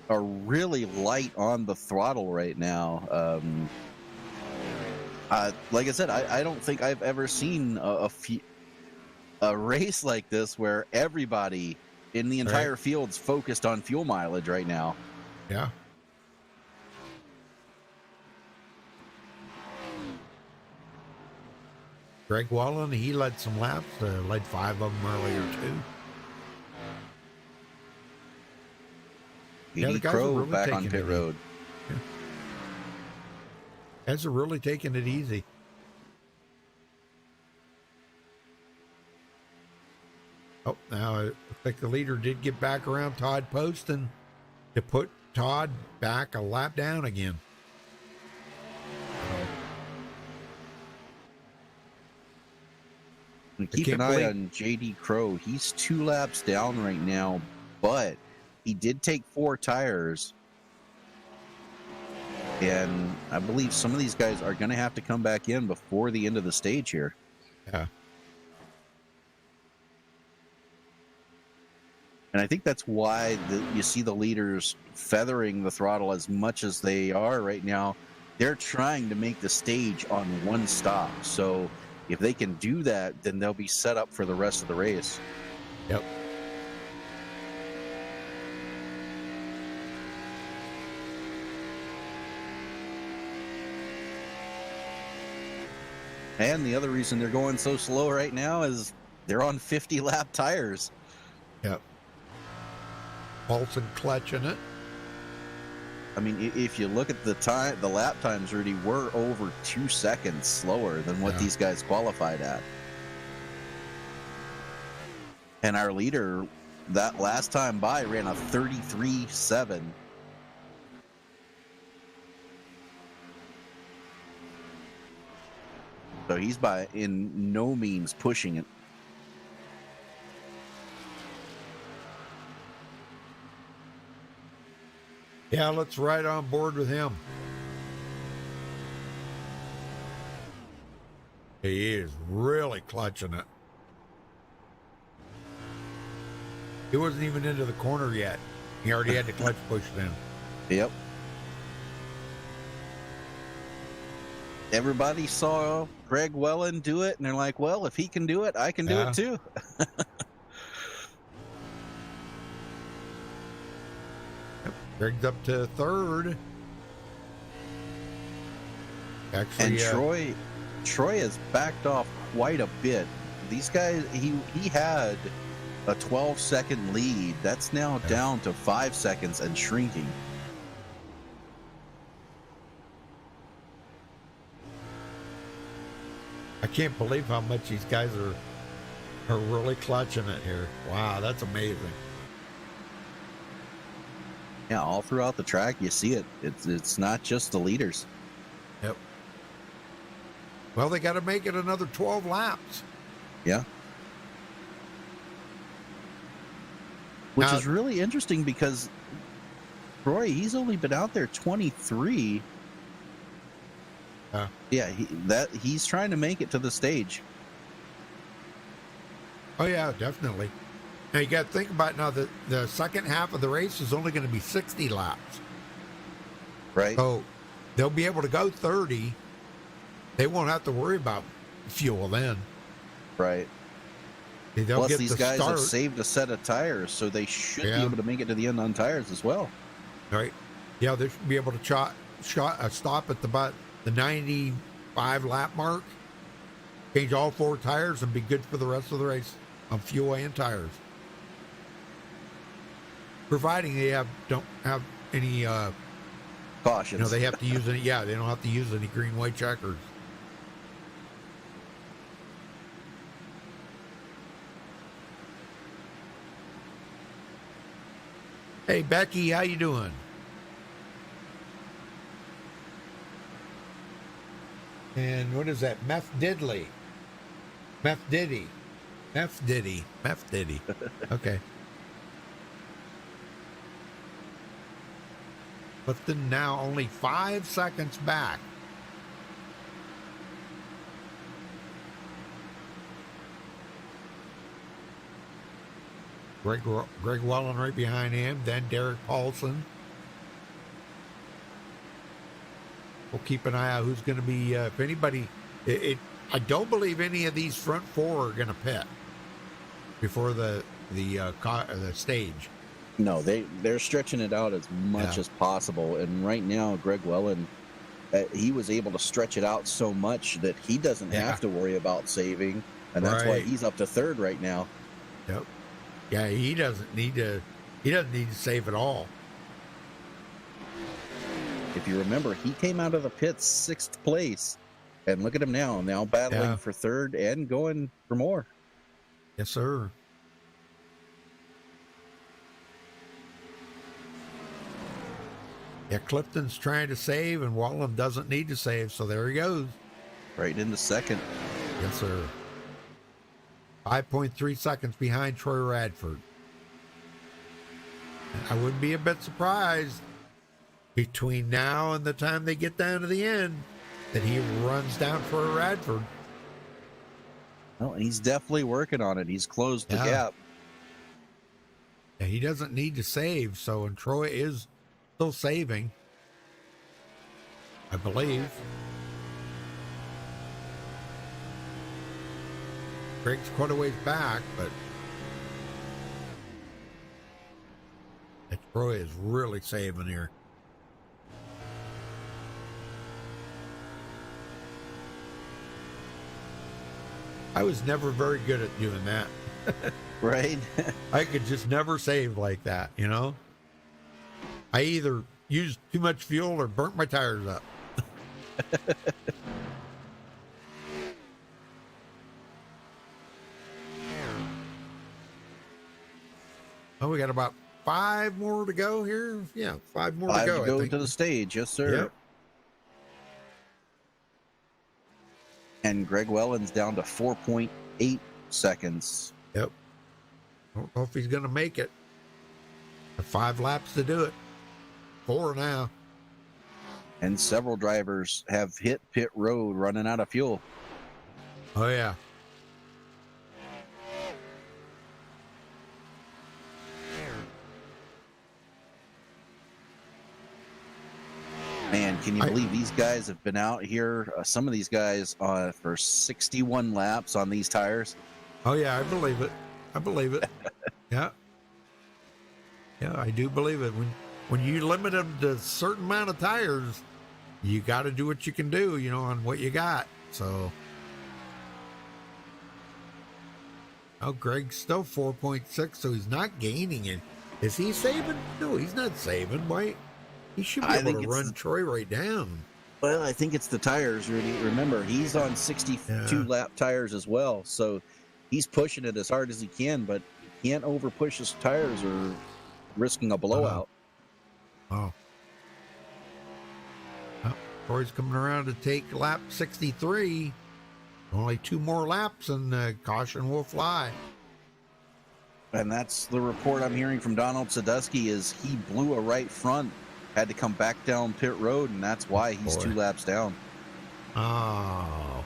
are really light on the throttle right now. Like I said, I don't think I've ever seen a race like this where everybody in the entire field's focused on fuel mileage right now. Yeah. Greg Wallen, he led some laps, led 5 of them earlier too. Edie the guys are Crow really back on taking pit it road. Guys are really taking it easy. Oh, now I think the leader did get back around Todd Poston to put Todd back a lap down again. And keep an eye on JD Crow. He's 2 laps down right now, but he did take 4 tires. And I believe some of these guys are going to have to come back in before the end of the stage here. Yeah. And I think that's why you see the leaders feathering the throttle as much as they are right now. They're trying to make the stage on one stop. So if they can do that, then they'll be set up for the rest of the race. Yep. And the other reason they're going so slow right now is they're on 50-lap tires. Yep. Paulson clutching it. I mean, if you look at the lap times, Rudy, we're over 2 seconds slower than what these guys qualified at. And our leader, that last time by, ran a 33.7. So he's by in no means pushing it. Yeah, let's ride on board with him. He is really clutching it. He wasn't even into the corner yet. He already had the clutch pushed in. Yep. Everybody saw Greg Welland do it, and they're like, well, if he can do it, I can do it too. Greg's up to third. Actually, And Troy has backed off quite a bit. These guys, he had a 12-second lead. That's now down to 5 seconds and shrinking. I can't believe how much these guys are really clutching it here. Wow, that's amazing. Yeah, all throughout the track, you see it. It's not just the leaders. Yep. Well, they got to make it another 12 laps. Yeah. Which Now- is really interesting because Troy, he's only been out there 23. Yeah, he's trying to make it to the stage. Oh yeah, definitely. Now you got to think about it now that the second half of the race is only going to be 60 laps. Right. So they'll be able to go 30. They won't have to worry about fuel then. Right. They'll Plus, get these the guys start. have saved a set of tires, so they should Yeah. be able to make it to the end on tires as well. Right. Yeah, they should be able to stop at about the 95 lap mark, change all 4 tires, and be good for the rest of the race on fuel and tires. Providing they don't have any, Cautions. they have to use any. Yeah, they don't have to use any green white checkers. Hey Becky, how you doing? And what is that? Meth Diddley. Meth Diddy. Meth Diddy. Meth Diddy. Okay. Clifton now only 5 seconds back. Greg Welland right behind him, then Derek Paulson. We'll keep an eye out who's going to be, if anybody, I don't believe any of these front 4 are going to pit before the stage. No, they're stretching it out as much as possible. And right now, Greg Welland, he was able to stretch it out so much that he doesn't have to worry about saving. And that's why he's up to third right now. Yep. Yeah, he doesn't need to save at all. If you remember, he came out of the pits 6th place. And look at him now battling for third and going for more. Yes, sir. Yeah, Clifton's trying to save, and Wallen doesn't need to save, so there he goes. Right into second. Yes, sir. 5.3 seconds behind Troy Radford. I wouldn't be a bit surprised between now and the time they get down to the end that he runs down Troy Radford. Well, he's definitely working on it. He's closed the gap. Yeah, he doesn't need to save, so and Troy is still saving, I believe. Greg's quite a ways back, but Troy is really saving here. I was never very good at doing that. Right? I could just never save like that, you know? I either used too much fuel or burnt my tires up. Oh, we got about 5 more to go here. Yeah, 5 more to go. To go I think. to the stage, yes, sir. Yep. And Greg Welland's down to 4.8 seconds. Yep. I don't know if he's going to make it. 5 laps to do it. 4 now. And several drivers have hit pit road running out of fuel. Oh, yeah. can you believe these guys have been out here? Some of these guys for 61 laps on these tires. Oh yeah, I believe it. I believe it. Yeah. Yeah, I do believe it. When you limit them to a certain amount of tires, you got to do what you can do, you know, on what you got. So, Greg's still 4.6, so he's not gaining it. Is he saving? No, he's not saving. Why? He should be able to run Troy right down. Well, I think it's the tires, Rudy. Remember, he's on 62 lap tires as well, so he's pushing it as hard as he can, but he can't over push his tires or risking a blowout. Oh, Troy's coming around to take lap 63. Only 2 more laps and caution will fly. And that's the report I'm hearing from Donald Sadusky is he blew a right front, had to come back down pit road, and that's why he's 2 laps down. Oh.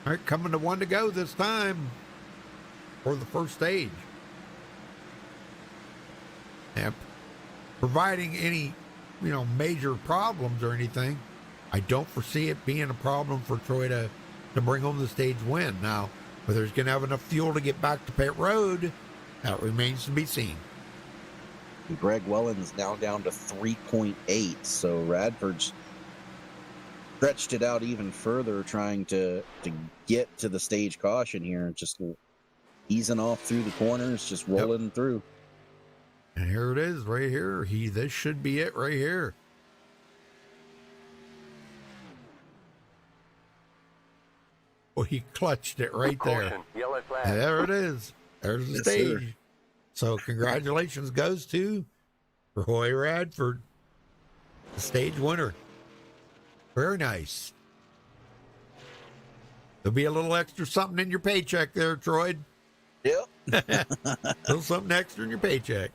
All right, coming to 1 to go this time for the first stage. And providing any, major problems or anything, I don't foresee it being a problem for Troy to bring home the stage win. Now, whether he's going to have enough fuel to get back to pit road, that remains to be seen. Greg Welland's now down to 3.8, so Radford's stretched it out even further, trying to get to the stage caution here, just easing off through the corners, just rolling through. And here it is, right here. This should be it right here. Well, he clutched it right there. Yellow flag. And there it is. There's the Yes, stage. sir. So congratulations goes to Roy Radford, the stage winner. Very nice. There'll be a little extra something in your paycheck there, Troy. Yep. A little something extra in your paycheck.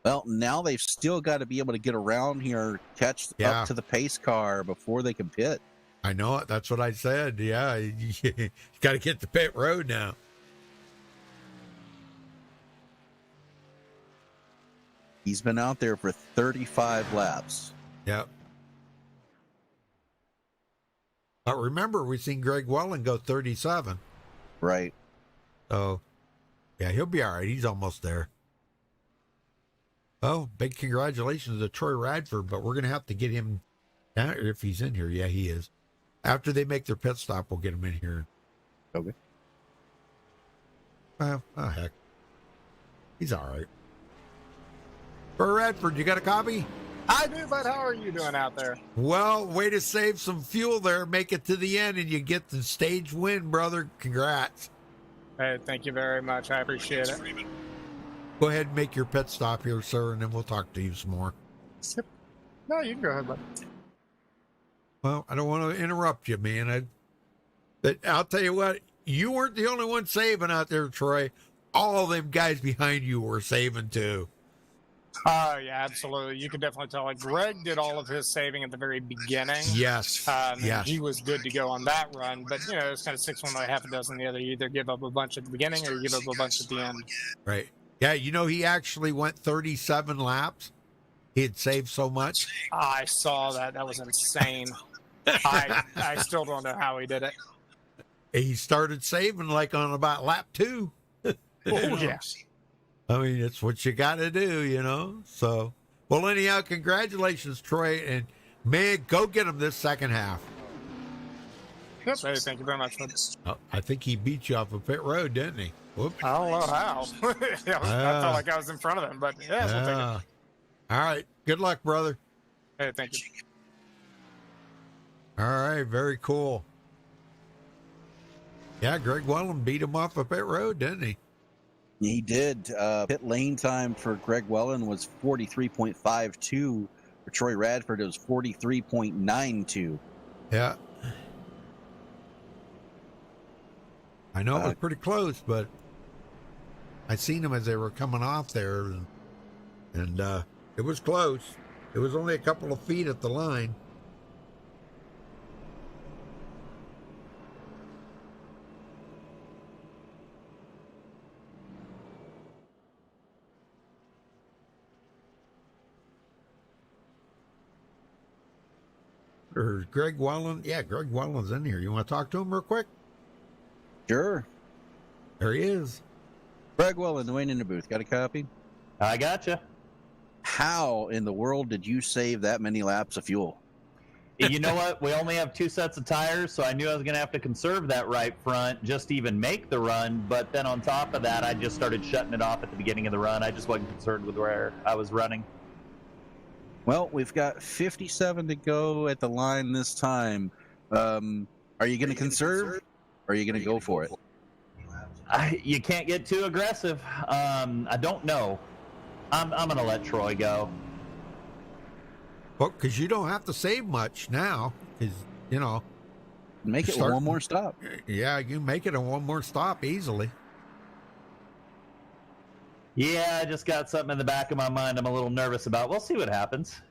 Well, now they've still got to be able to get around here, catch up to the pace car before they can pit. I know it. That's what I said. Yeah, you got to get to pit road now. He's been out there for 35 laps. Yep. But remember, we've seen Greg Welland go 37. Right. So, yeah, he'll be all right. He's almost there. Oh, big congratulations to Troy Radford, but we're going to have to get him down if he's in here. Yeah, he is. After they make their pit stop, we'll get him in here. Okay. Oh, heck. He's all right. For Radford, you got a copy? I do, but how are you doing out there? Well, way to save some fuel there. Make it to the end, and you get the stage win, brother. Congrats. Hey, thank you very much. I appreciate it. Go ahead and make your pit stop here, sir, and then we'll talk to you some more. No, you can go ahead, bud. Well, I don't want to interrupt you, man. But I'll tell you what, you weren't the only one saving out there, Troy. All them guys behind you were saving too. Oh, yeah, absolutely. You can definitely tell. Like, Greg did all of his saving at the very beginning. Yes. And he was good to go on that run. But, it's kind of 6-1 like half a dozen the other. You either give up a bunch at the beginning or you give up a bunch at the end. Right. Yeah, he actually went 37 laps. He had saved so much. I saw that. That was insane. I still don't know how he did it. He started saving like on about lap 2. Oh, yeah. I mean, it's what you got to do, So, well, anyhow, congratulations, Troy. And, man, go get him this second half. Yep. Hey, thank you very much. Oh, I think he beat you off of pit road, didn't he? Whoops. I don't know how. I felt like I was in front of him, but yeah, we'll take it. All right. Good luck, brother. Hey, thank you. All right. Very cool. Yeah, Greg Welland beat him off of pit road, didn't he? He did. Pit lane time for Greg Welland was 43.52. For Troy Radford, it was 43.92. Yeah. I know it was pretty close, but I seen them as they were coming off there, and it was close. It was only a couple of feet at the line. or Greg Welland? Yeah, Greg Welland's in here. You want to talk to him real quick? Sure. There he is. Greg Welland, Wayne in the booth. Got a copy? I gotcha. How in the world did you save that many laps of fuel? You know what? We only have 2 sets of tires, so I knew I was going to have to conserve that right front just to even make the run. But then on top of that, I just started shutting it off at the beginning of the run. I just wasn't concerned with where I was running. Well, we've got 57 to go at the line this time. Are you going to conserve? Or are you going to go for it? You can't get too aggressive. I don't know. I'm going to let Troy go. Well, because you don't have to save much now. Because, Make it one more stop. Yeah, you make it a one more stop easily. Yeah, I just got something in the back of my mind I'm a little nervous about. We'll see what happens.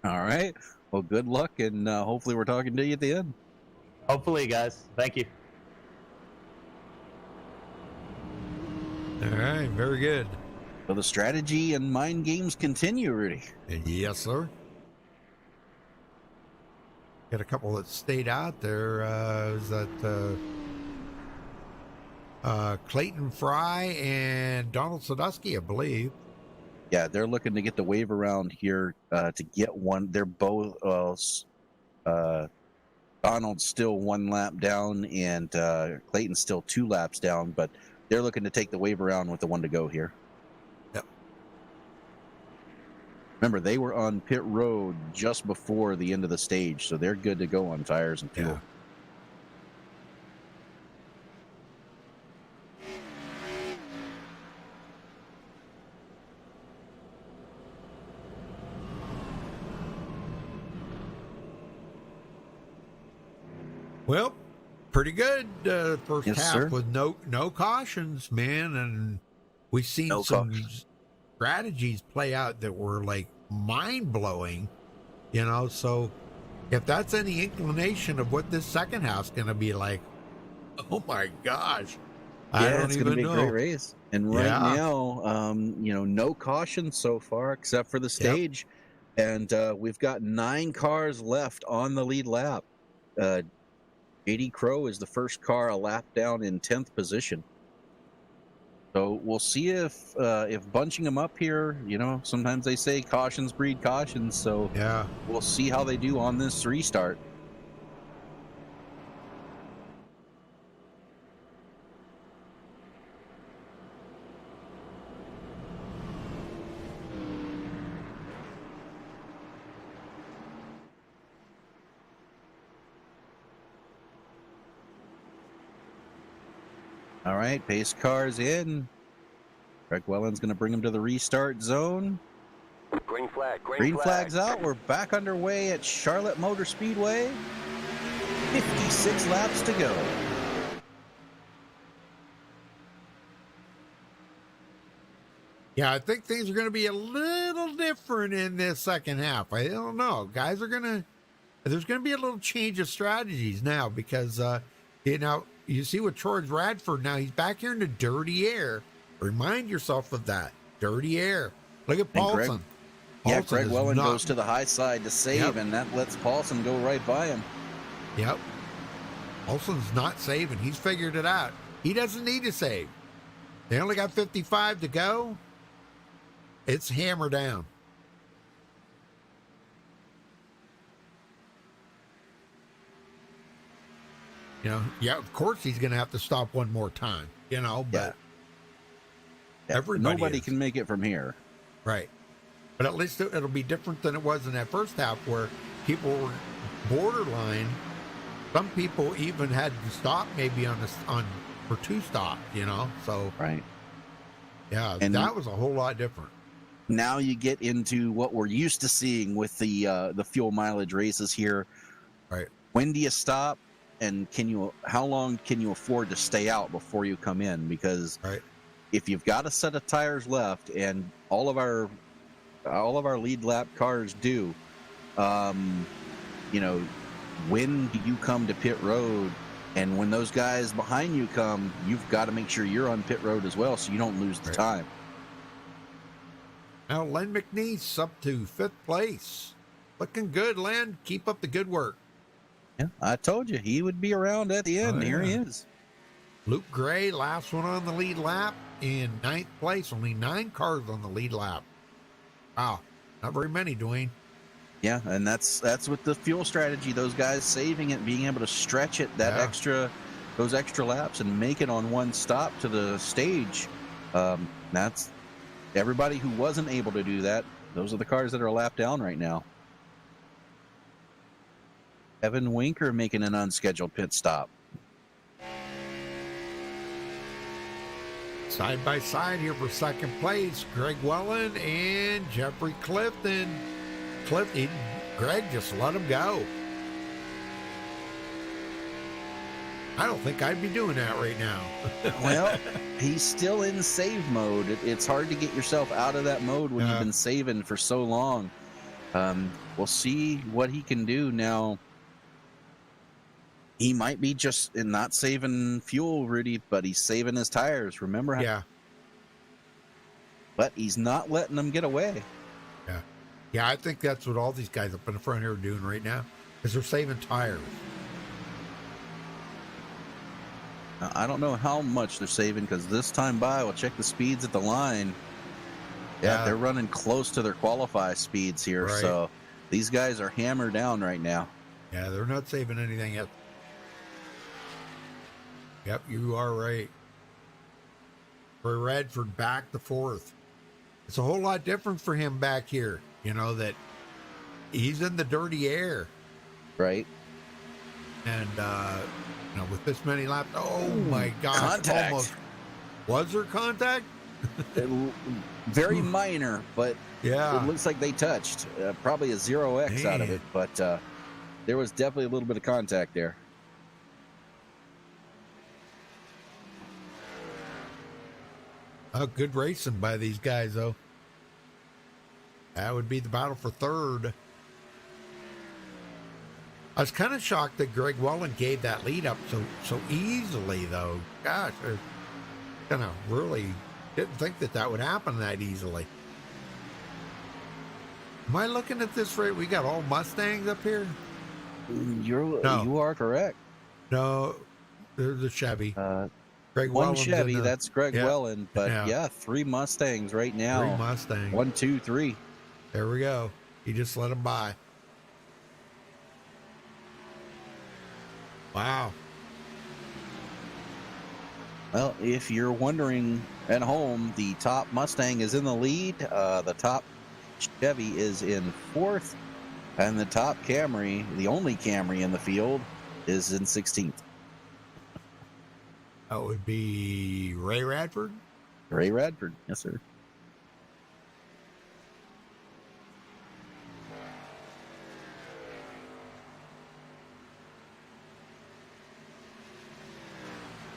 All right. Well, good luck, and hopefully we're talking to you at the end. Hopefully, guys. Thank you. All right, very good. So the strategy and mind games continue, Rudy. Yes, sir. Got a couple that stayed out there. Is that Clayton Fry and Donald Sadusky, I believe. Yeah, they're looking to get the wave around here to get one. They're both Donald's still 1 lap down, and Clayton's still 2 laps down, but they're looking to take the wave around with the 1 to go here. Yep. Remember, they were on pit road just before the end of the stage, so they're good to go on tires and fuel. Yeah. Well, pretty good first Yes, half sir. with no cautions, man, and we've seen No some cautions. strategies play out that were like mind blowing, So if that's any inclination of what this second half's going to be like, oh my gosh, I don't it's even going to be know. a great race. And right Yeah. now, no caution so far except for the stage, and we've got 9 cars left on the lead lap. JD Crow is the first car a lap down in 10th position. So we'll see if bunching them up here, sometimes they say cautions breed cautions. So Yeah. we'll see how they do on this restart. All right, pace cars in. Greg Welland's going to bring him to the restart zone. Green flag. Green flag's out. We're back underway at Charlotte Motor Speedway. 56 laps to go. Yeah, I think things are going to be a little different in this second half. I don't know. There's going to be a little change of strategies now because, you see with George Radford now, he's back here in the dirty air. Remind yourself of that. Dirty air. Look at Paulson. Greg is Welland not- goes to the high side to save, Yep. and that lets Paulson go right by him. Yep. Paulson's not saving. He's figured it out. He doesn't need to save. They only got 55 to go. It's hammer down. Of course he's going to have to stop one more time, but everybody Nobody is. can make it from here. Right. But at least it'll be different than it was in that first half where people were borderline. Some people even had to stop maybe for 2 stops, So Right. yeah, And- that was a whole lot different. Now you get into what we're used to seeing with the fuel mileage races here. Right. When do you stop, and how long can you afford to stay out before you come in? Because Right. if you've got a set of tires left, and all of our lead lap cars do, when do you come to pit road? And when those guys behind you come, you've got to make sure you're on pit road as well, so you don't lose the Right. time. Now Len McNeese up to 5th place. Looking good, Len. Keep up the good work. Yeah, I told you he would be around at the end. Oh, Here he yeah. is. Luke Gray, last one on the lead lap in 9th place. Only 9 cars on the lead lap. Wow, not very many, Dwayne. Yeah, and that's with the fuel strategy. Those guys saving it, being able to stretch it those extra laps and make it on one stop to the stage. That's everybody who wasn't able to do that. Those are the cars that are a lap down right now. Evan Winker making an unscheduled pit stop. Side by side here for second place, Greg Welland and Jeffrey Clifton. Greg just let him go. I don't think I'd be doing that right now. Well, he's still in save mode. It's hard to get yourself out of that mode when you've been saving for so long. We'll see what he can do now. He might be just not saving fuel, Rudy, but he's saving his tires. Remember how? Yeah. But he's not letting them get away. Yeah. Yeah, I think that's what all these guys up in the front here are doing right now, is they're saving tires. Now, I don't know how much they're saving, because this time by, we'll check the speeds at the line. Yeah, they're running close to their qualify speeds here. Right. So these guys are hammered down right now. Yeah, they're not saving anything yet. Yep, you are right. For Radford back to 4th. It's a whole lot different for him back here. You know, that he's in the dirty air. Right. And, you know, with this many laps, oh my gosh. Contact. Almost. Was there contact? Very minor, but Yeah. it looks like they touched. Probably a 0x out of Man. it, but there was definitely a little bit of contact there. Good racing by these guys, though. That would be the battle for 3rd. I was kind of shocked that Greg Welland gave that lead up so easily, though. Gosh, I kind of really didn't think that would happen that easily. Am I looking at this right? We got all Mustangs up here? No. You are correct. No, there's a Chevy. Greg One Welland's Chevy, in the- that's Greg yeah. Welland, but Yeah. 3 Mustangs right now. 3 Mustangs. 1, 2, 3. There we go. He just let him by. Wow. Well, if you're wondering at home, the top Mustang is in the lead. The top Chevy is in 4th. And the top Camry, the only Camry in the field, is in 16th. That would be Ray Radford. Ray Radford. Yes, sir.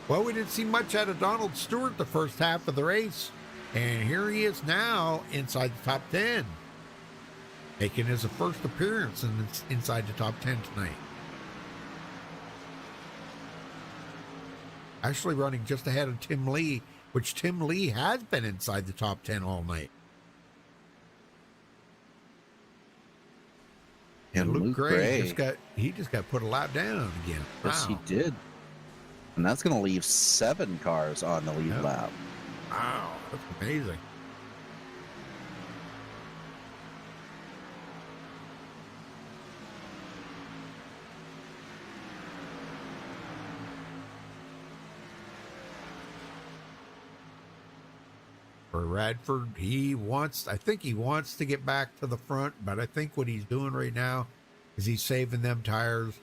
Well, we didn't see much out of Donald Stewart the first half of the race. And here he is now inside the top 10. Making his first appearance inside the top 10 tonight. Actually running just ahead of Tim Lee, which Tim Lee has been inside the top 10 all night. And Luke Gray Gray. just got put a lap down again. Yes, he Wow. did. And that's going to leave 7 cars on the lead Yep. lap. Wow, that's amazing. For Radford, I think he wants to get back to the front, but I think what he's doing right now is he's saving them tires.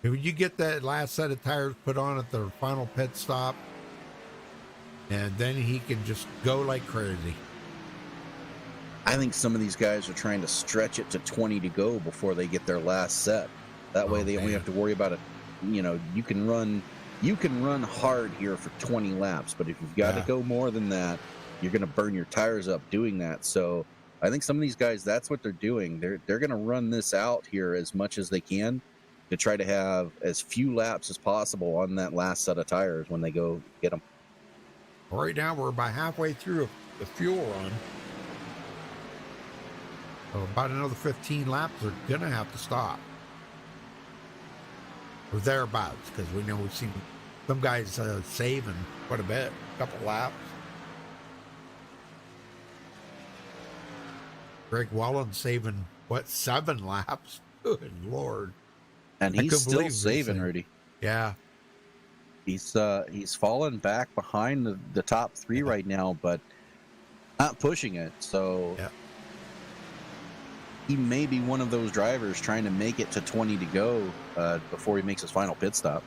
When you get that last set of tires put on at the final pit stop, and then he can just go like crazy. I think some of these guys are trying to stretch it to 20 to go before they get their last set. That way they only man. have to worry about it. You know, you can run hard here for 20 laps, but if you've got to go more than that, you're going to burn your tires up doing that. So I think some of these guys, that's what they're doing. They're going to run this out here as much as they can to try to have as few laps as possible on that last set of tires when they go get them. Right now, we're about halfway through the fuel run. So about another 15 laps, they're going to have to stop. Or thereabouts, because we know we've seen some guys saving quite a bit, a couple laps. Greg Wallen saving, what, 7 laps? Good Lord. And I he's couldn't still believe this saving, thing. Rudy. Yeah. He's fallen back behind the top 3 right now, but not pushing it. So Yeah. he may be one of those drivers trying to make it to 20 to go before he makes his final pit stop.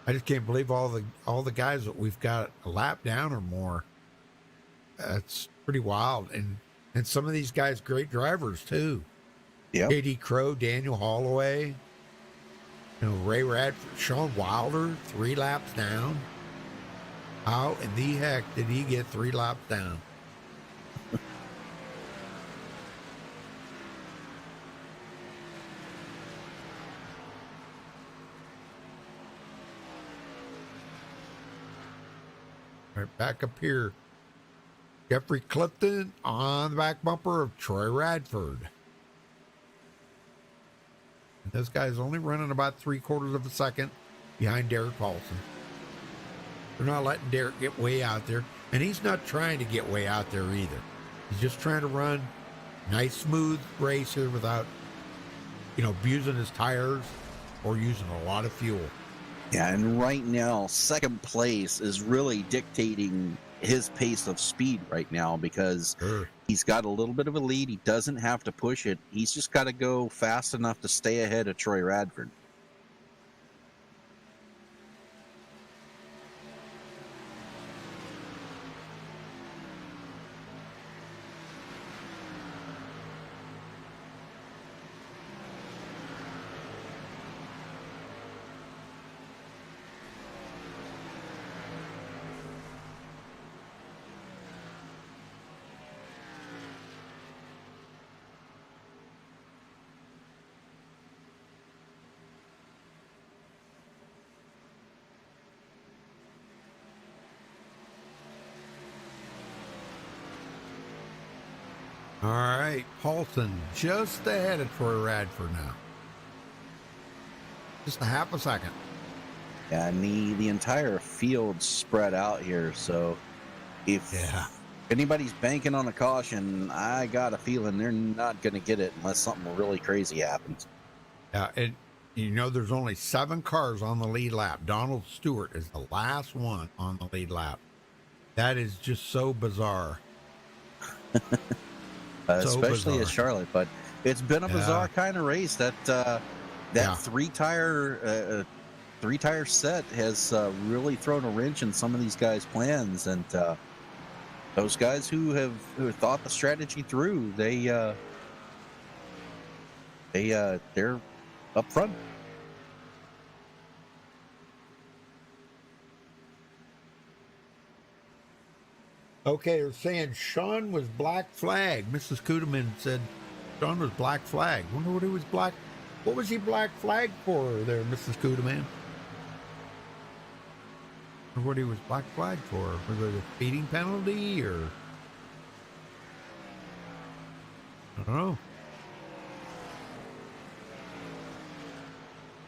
I just can't believe all the guys that we've got a lap down or more. That's pretty wild. And some of these guys, great drivers too. Yeah. J.D. Crow, Daniel Holloway, Ray Radford, Sean Wilder, 3 laps down. How in the heck did he get 3 laps down? Right back up here. Jeffrey Clifton on the back bumper of Troy Radford. And this guy's only running about 3/4 of a second behind Derek Paulson. They're not letting Derek get way out there. And he's not trying to get way out there either. He's just trying to run nice, smooth race here without, abusing his tires or using a lot of fuel. Yeah, and right now, second place is really dictating his pace of speed right now because he's got a little bit of a lead. He doesn't have to push it. He's just got to go fast enough to stay ahead of Troy Radford. All right, Paulson just ahead of Troy Radford now. Just a half a second. Yeah, and the entire field spread out here. So if anybody's banking on a caution, I got a feeling they're not going to get it unless something really crazy happens. Yeah, and there's only 7 cars on the lead lap. Donald Stewart is the last one on the lead lap. That is just so bizarre. Especially at Charlotte, but it's been a bizarre kind of race. That 3-tire set has really thrown a wrench in some of these guys' plans, and those guys who thought the strategy through, they're up front. Okay, they're saying Sean was black flag. Mrs. Kudeman said Sean was black flag. Wonder what he was black. What was he black flag for there, Mrs. Kudeman? Or what he was black flag for? Was it a speeding penalty or? I don't know.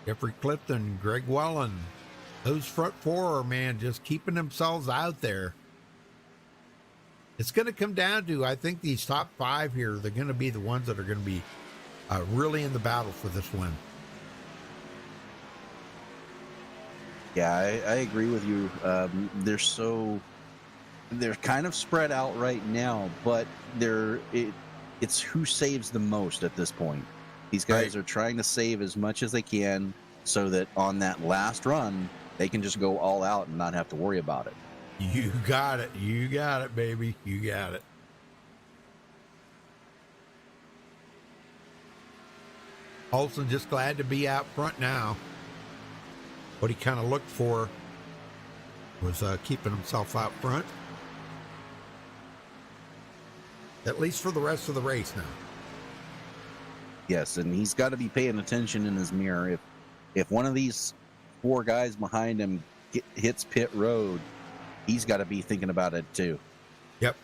Jeffrey Clifton, Greg Wallen. Those front 4 are, man, just keeping themselves out there. It's going to come down to, I think, these top 5 here. They're going to be the ones that are going to be really in the battle for this win. Yeah, I agree with you. They're kind of spread out right now, but it's who saves the most at this point. These guys are trying to save as much as they can so that on that last run, they can just go all out and not have to worry about it. You got it. You got it, baby. You got it. Olsen just glad to be out front now. What he kind of looked for was keeping himself out front. At least for the rest of the race now. Yes, and he's got to be paying attention in his mirror. if one of these 4 guys behind him hits pit road, he's got to be thinking about it too. Yep.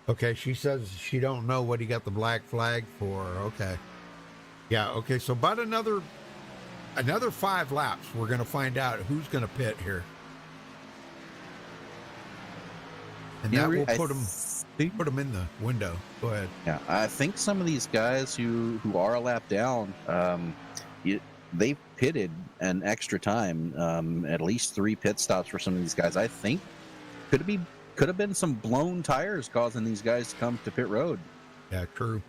Okay, she says she don't know what he got the black flag for. Okay. Yeah, okay, so about another 5 laps, we're going to find out who's going to pit here. And that will put him in the window. Go ahead. Yeah, I think some of these guys who are a lap down, they pitted an extra time, at least 3 pit stops for some of these guys. I think could have been some blown tires causing these guys to come to pit road. Yeah, true.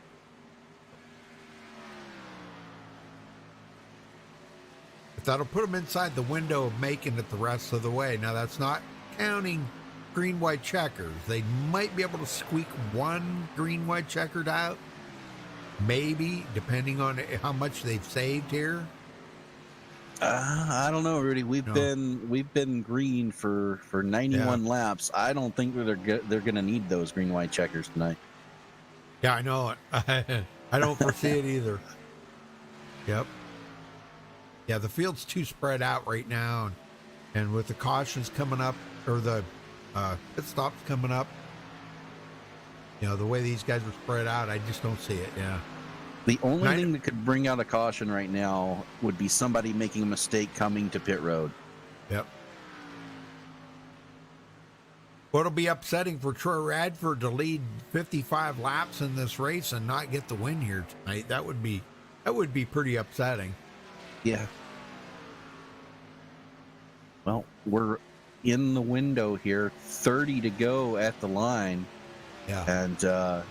But that'll put them inside the window of making it the rest of the way. Now, that's not counting green-white checkers. They might be able to squeak 1 green-white checkered out. Maybe, depending on how much they've saved here. I don't know, Rudy. We've been green for 91 laps. I don't think they're going to need those green white checkers tonight. Yeah, I know it. I don't foresee it either. Yep. Yeah, the field's too spread out right now, and with the cautions coming up, or the pit stops coming up, the way these guys are spread out, I just don't see it. Yeah. The only thing that could bring out a caution right now would be somebody making a mistake coming to pit road. Yep. Well, it'll be upsetting for Troy Radford to lead 55 laps in this race and not get the win here tonight. That would be pretty upsetting. Yeah. Well, we're in the window here, 30 to go at the line. Yeah. And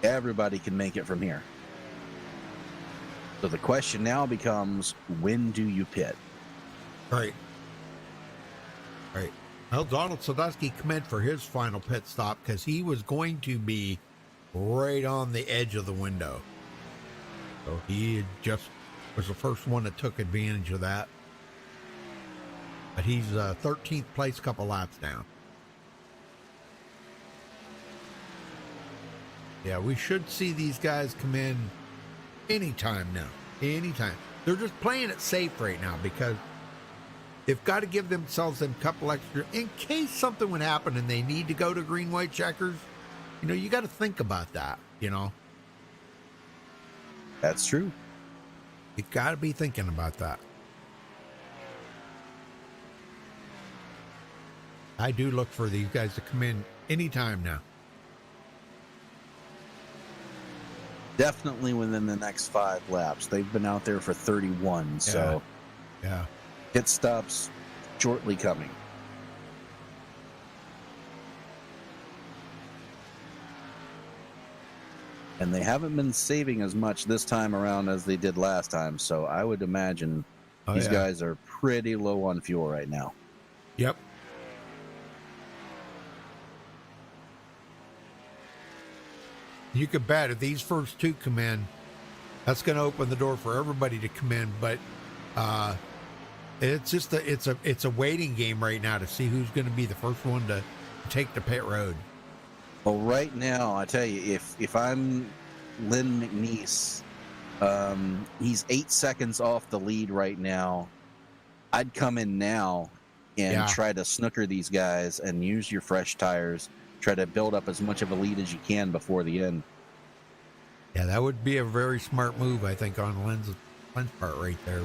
everybody can make it from here. So the question now becomes, when do you pit? Right. Well, Donald Sadusky come in for his final pit stop because he was going to be right on the edge of the window. So he just was the first one that took advantage of that. But he's 13th place, couple laps down. Yeah, we should see these guys come in anytime now. Anytime. They're just playing it safe right now because they've got to give themselves a couple extra in case something would happen and they need to go to green, white checkers. You got to think about that, That's true. You got to be thinking about that. I do look for these guys to come in anytime now. Definitely within the next 5 laps. They've been out there for 31, so Yeah. pit stops shortly coming. And they haven't been saving as much this time around as they did last time, so I would imagine these guys are pretty low on fuel right now. Yep. You could bet if these first 2 come in, that's going to open the door for everybody to come in. But it's just it's a waiting game right now to see who's going to be the first one to take the pit road. Well, right now, I tell you, if I'm Lynn McNeese, he's 8 seconds off the lead right now. I'd come in now and try to snooker these guys and use your fresh tires. Try to build up as much of a lead as you can before the end. Yeah, that would be a very smart move, I think, on Lynn's part right there.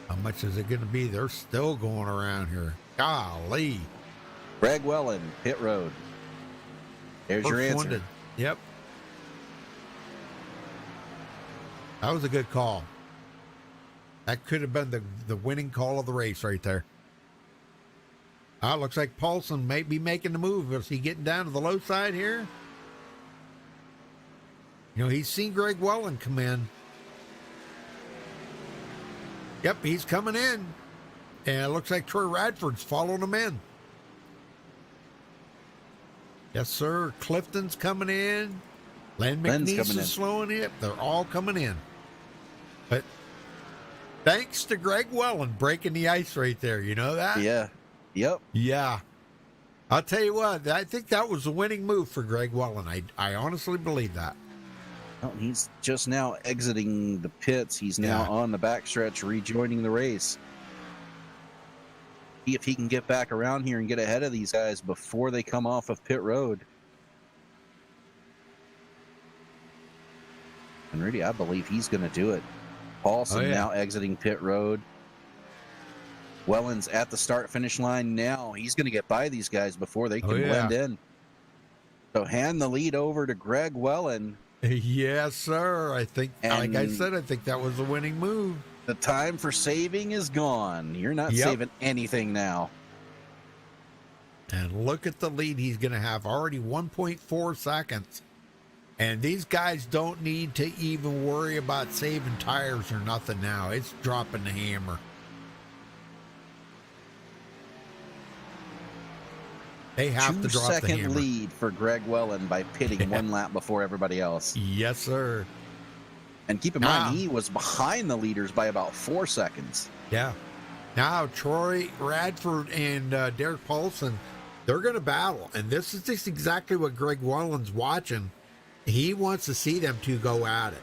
How much is it going to be? They're still going around here. Golly. Greg Wellen, pit road. There's your answer. Yep. That was a good call. That could have been the winning call of the race right there. Looks like Paulson might be making the move. Is he getting down to the low side here? He's seen Greg Wellen come in. Yep, he's coming in. And it looks like Troy Radford's following him in. Yes, sir. Clifton's coming in. Len McNeese is slowing it. They're all coming in. But thanks to Greg Wellen breaking the ice right there. You know that? Yeah. Yep. Yeah. I'll tell you what, I think that was a winning move for Greg Wellen. I honestly believe that. Well, he's just now exiting the pits. He's now Yeah. on the backstretch, rejoining the race. See if he can get back around here and get ahead of these guys before they come off of pit road. And Rudy, I believe he's going to do it. Paulson now exiting pit road. Wellens at the start-finish line now. He's going to get by these guys before they can blend in. So hand the lead over to Greg Wellen. Yes, sir. I think, like I said, I think that was the winning move. The time for saving is gone. You're not saving anything now. And look at the lead he's going to have. Already 1.4 seconds. And these guys don't need to even worry about saving tires or nothing now. It's dropping the hammer. They have to drop the hammer. 2-second lead for Greg Wellen by pitting 1 lap before everybody else. Yes, sir. And keep in mind, he was behind the leaders by about 4 seconds. Yeah. Now, Troy Radford and Derek Paulson, they're going to battle. And this is just exactly what Greg Wellen's watching. He wants to see them two go at it.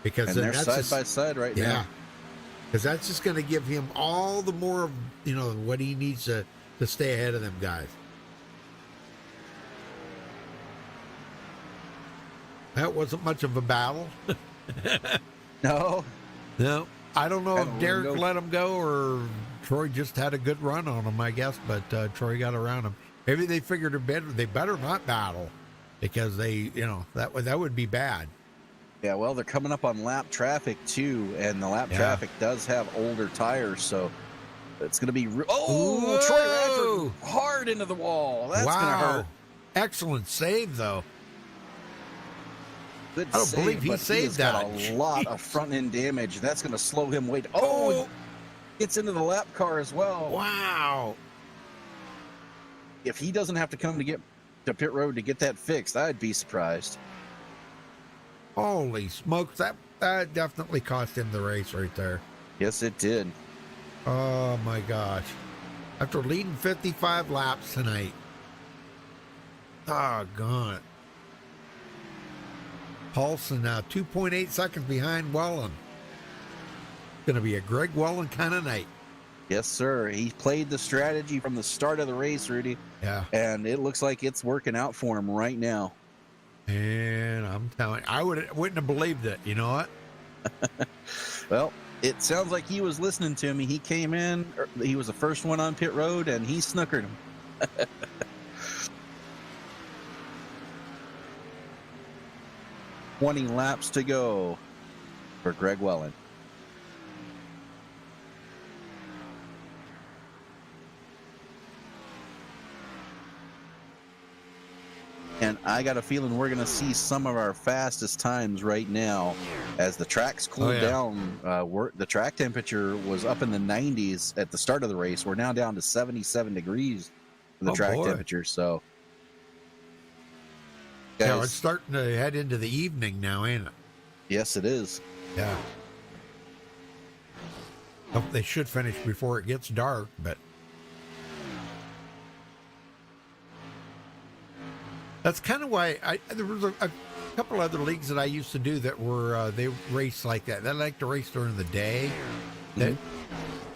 Because and they're side by side right now. Yeah. Because that's just going to give him all the more of, what he needs to stay ahead of them guys. That wasn't much of a battle. No. I don't know if Derek let him go or Troy just had a good run on him, I guess, but Troy got around him. Maybe they figured they better not battle because that would be bad. Yeah, well, they're coming up on lap traffic too, and the lap traffic does have older tires, so it's going to be... Troy Radford hard into the wall. That's going to hurt. Excellent save, though. Good I don't save, believe he saved that. Got a lot of front end damage. That's going to slow him way down. Gets into the lap car as well. Wow. If he doesn't have to come to pit road to get that fixed, I'd be surprised. Holy smokes, that definitely cost him the race right there. Yes, it did. Oh my gosh. After leading 55 laps tonight. Doggone it. Paulson now 2.8 seconds behind Wellen. Going to be a Greg Wellen kind of night. Yes, sir. He played the strategy from the start of the race, Rudy. Yeah. And it looks like it's working out for him right now. And I'm telling you, I wouldn't have believed it. You know what? Well, it sounds like he was listening to me. He came in, he was the first one on pit road, and he snookered him. 20 laps to go for Greg Wellen. And I got a feeling we're going to see some of our fastest times right now as the tracks cool down. The track temperature was up in the 90s at the start of the race. We're now down to 77 degrees for the track temperature. So, guys, yeah, it's starting to head into the evening now, ain't it? Yes, it is. Yeah. Hope they should finish before it gets dark, but that's kind of why there was a couple other leagues that I used to do that were they race like that. They like to race during the day. That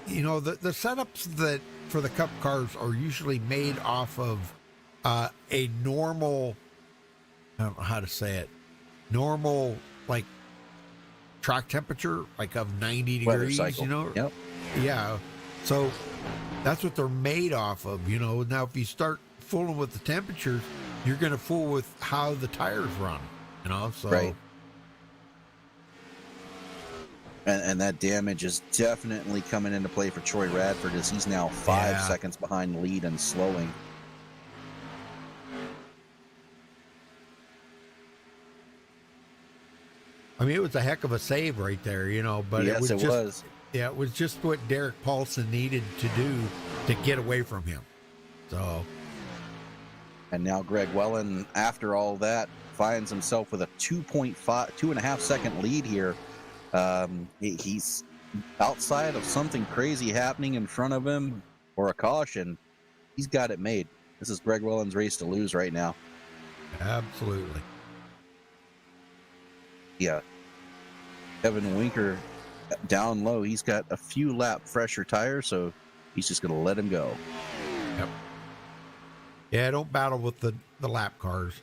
the setups that for the Cup cars are usually made off of a normal. I don't know how to say it. Normal like track temperature, like of 90 degrees. Cycle. Yep. Yeah. So that's what they're made off of. Now if you start fooling with the temperatures, you're going to fool with how the tires run, so. Right. And that damage is definitely coming into play for Troy Radford as he's now 5 seconds behind the lead and slowing. I mean, it was a heck of a save right there, but yes, it was. Yeah, it was just what Derek Paulson needed to do to get away from him. So. And now Greg Wellen, after all that, finds himself with a 2.5 second lead here. He's outside of something crazy happening in front of him or a caution. He's got it made. This is Greg Wellen's race to lose right now. Absolutely. Yeah. Kevin Winker down low. He's got a few lap fresher tires, so he's just going to let him go. Yep. Yeah, don't battle with the lap cars.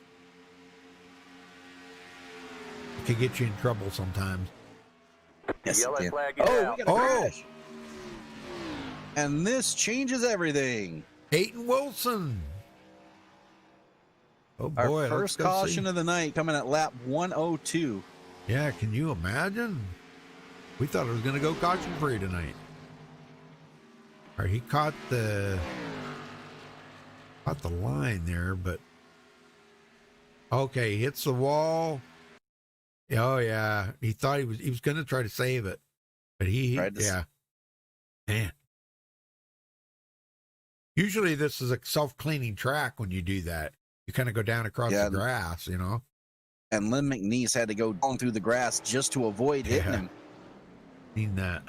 It can get you in trouble sometimes. Yes, Yellow it can. flag is Oh, out. we got a crash. And this changes everything. Peyton Wilson. Oh Our boy, first let's go caution see. of the night coming at lap 102. Yeah, can you imagine? We thought it was going to go caution free tonight. All right, he caught the line there, but okay, he hits the wall. Oh yeah, he thought he was going to try to save it, but yeah, man. Usually this is a self-cleaning track when you do that. You kind of go down across the grass, you know. And Lynn McNeese had to go down through the grass just to avoid hitting him. Seen that.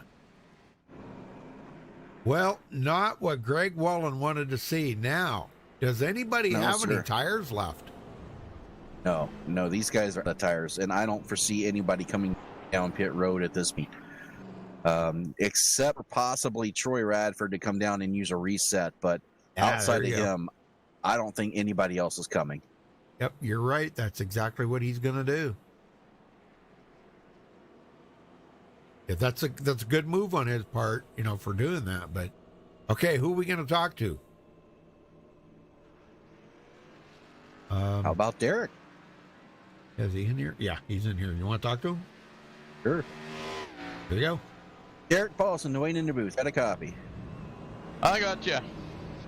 Well, not what Greg Wallen wanted to see. Now, does anybody have any tires left? No, these guys are the tires, and I don't foresee anybody coming down pit road at this meet. Except for possibly Troy Radford to come down and use a reset, but outside of him, I don't think anybody else is coming. Yep, you're right. That's exactly what he's going to do. Yeah, that's a good move on his part, you know, for doing that. But okay, who are we going to talk to? How about Derek? Is he in here? Yeah, he's in here. You want to talk to him? Sure. There you go. Derek Paulson, Dwayne in the booth. Got a copy. I got you.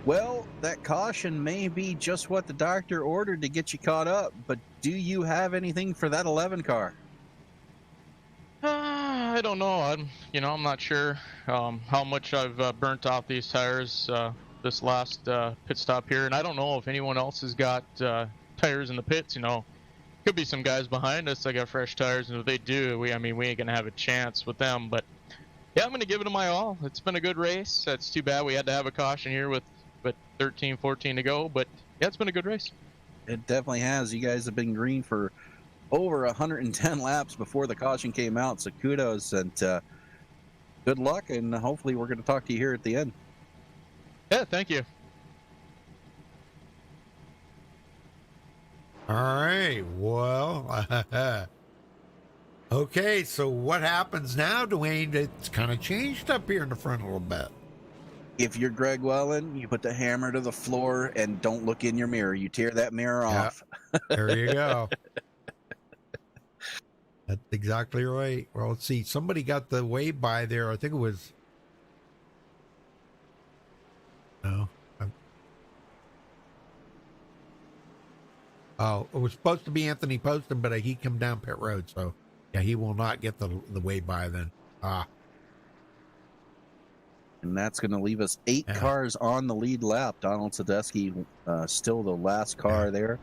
Well, that caution may be just what the doctor ordered to get you caught up, but do you have anything for that 11 car? I don't know. I'm not sure how much I've burnt off these tires this last pit stop here, and I don't know if anyone else has got tires in the pits. You know, could be some guys behind us that got fresh tires, and if they do, we ain't gonna have a chance with them. But yeah, I'm gonna give it my all. It's been a good race. It's too bad we had to have a caution here with 13, 14 to go, but yeah, it's been a good race. It definitely has. You guys have been green for over 110 laps before the caution came out, so kudos and good luck, and hopefully we're going to talk to you here at the end. Yeah, thank you. All right. Well, okay. So what happens now, Dwayne? It's kind of changed up here in the front a little bit. If you're Greg Wellen, you put the hammer to the floor and don't look in your mirror. You tear that mirror off. There you go. That's exactly right. Well, let's see. Somebody got the wave by there. I think it was. No. Oh, it was supposed to be Anthony Poston, but he come down pit road, so yeah, he will not get the wave by then. And that's going to leave us 8 cars on the lead lap. Donald Sadusky still the last car there.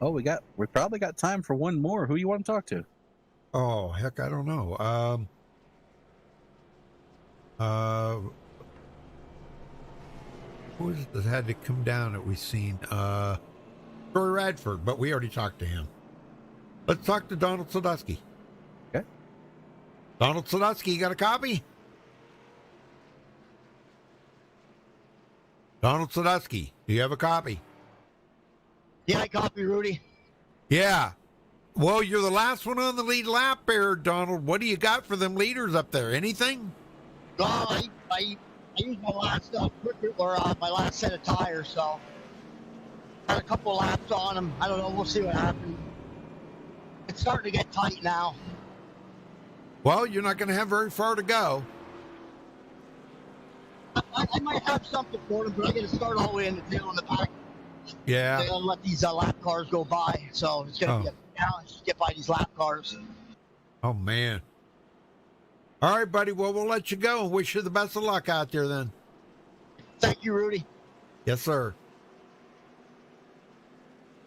Oh, we probably got time for one more. Who you want to talk to? Oh, heck, I don't know. Who is it that had to come down that we seen? Troy Radford, but we already talked to him. Let's talk to Donald Sadusky. Okay. Donald Sadusky, you got a copy? Donald Sadusky, do you have a copy? Yeah, I copy, Rudy. Yeah. Well, you're the last one on the lead lap there, Donald. What do you got for them leaders up there? Anything? Well, I used my last my last set of tires, so had a couple laps on them. I don't know. We'll see what happens. It's starting to get tight now. Well, you're not going to have very far to go. I might have something for them, but I got to start all the way in the tail in the back. Yeah. They're going to let these lap cars go by, so it's going to be a challenge to get by these lap cars. Oh, man. All right, buddy. Well, we'll let you go and wish you the best of luck out there then. Thank you, Rudy. Yes, sir.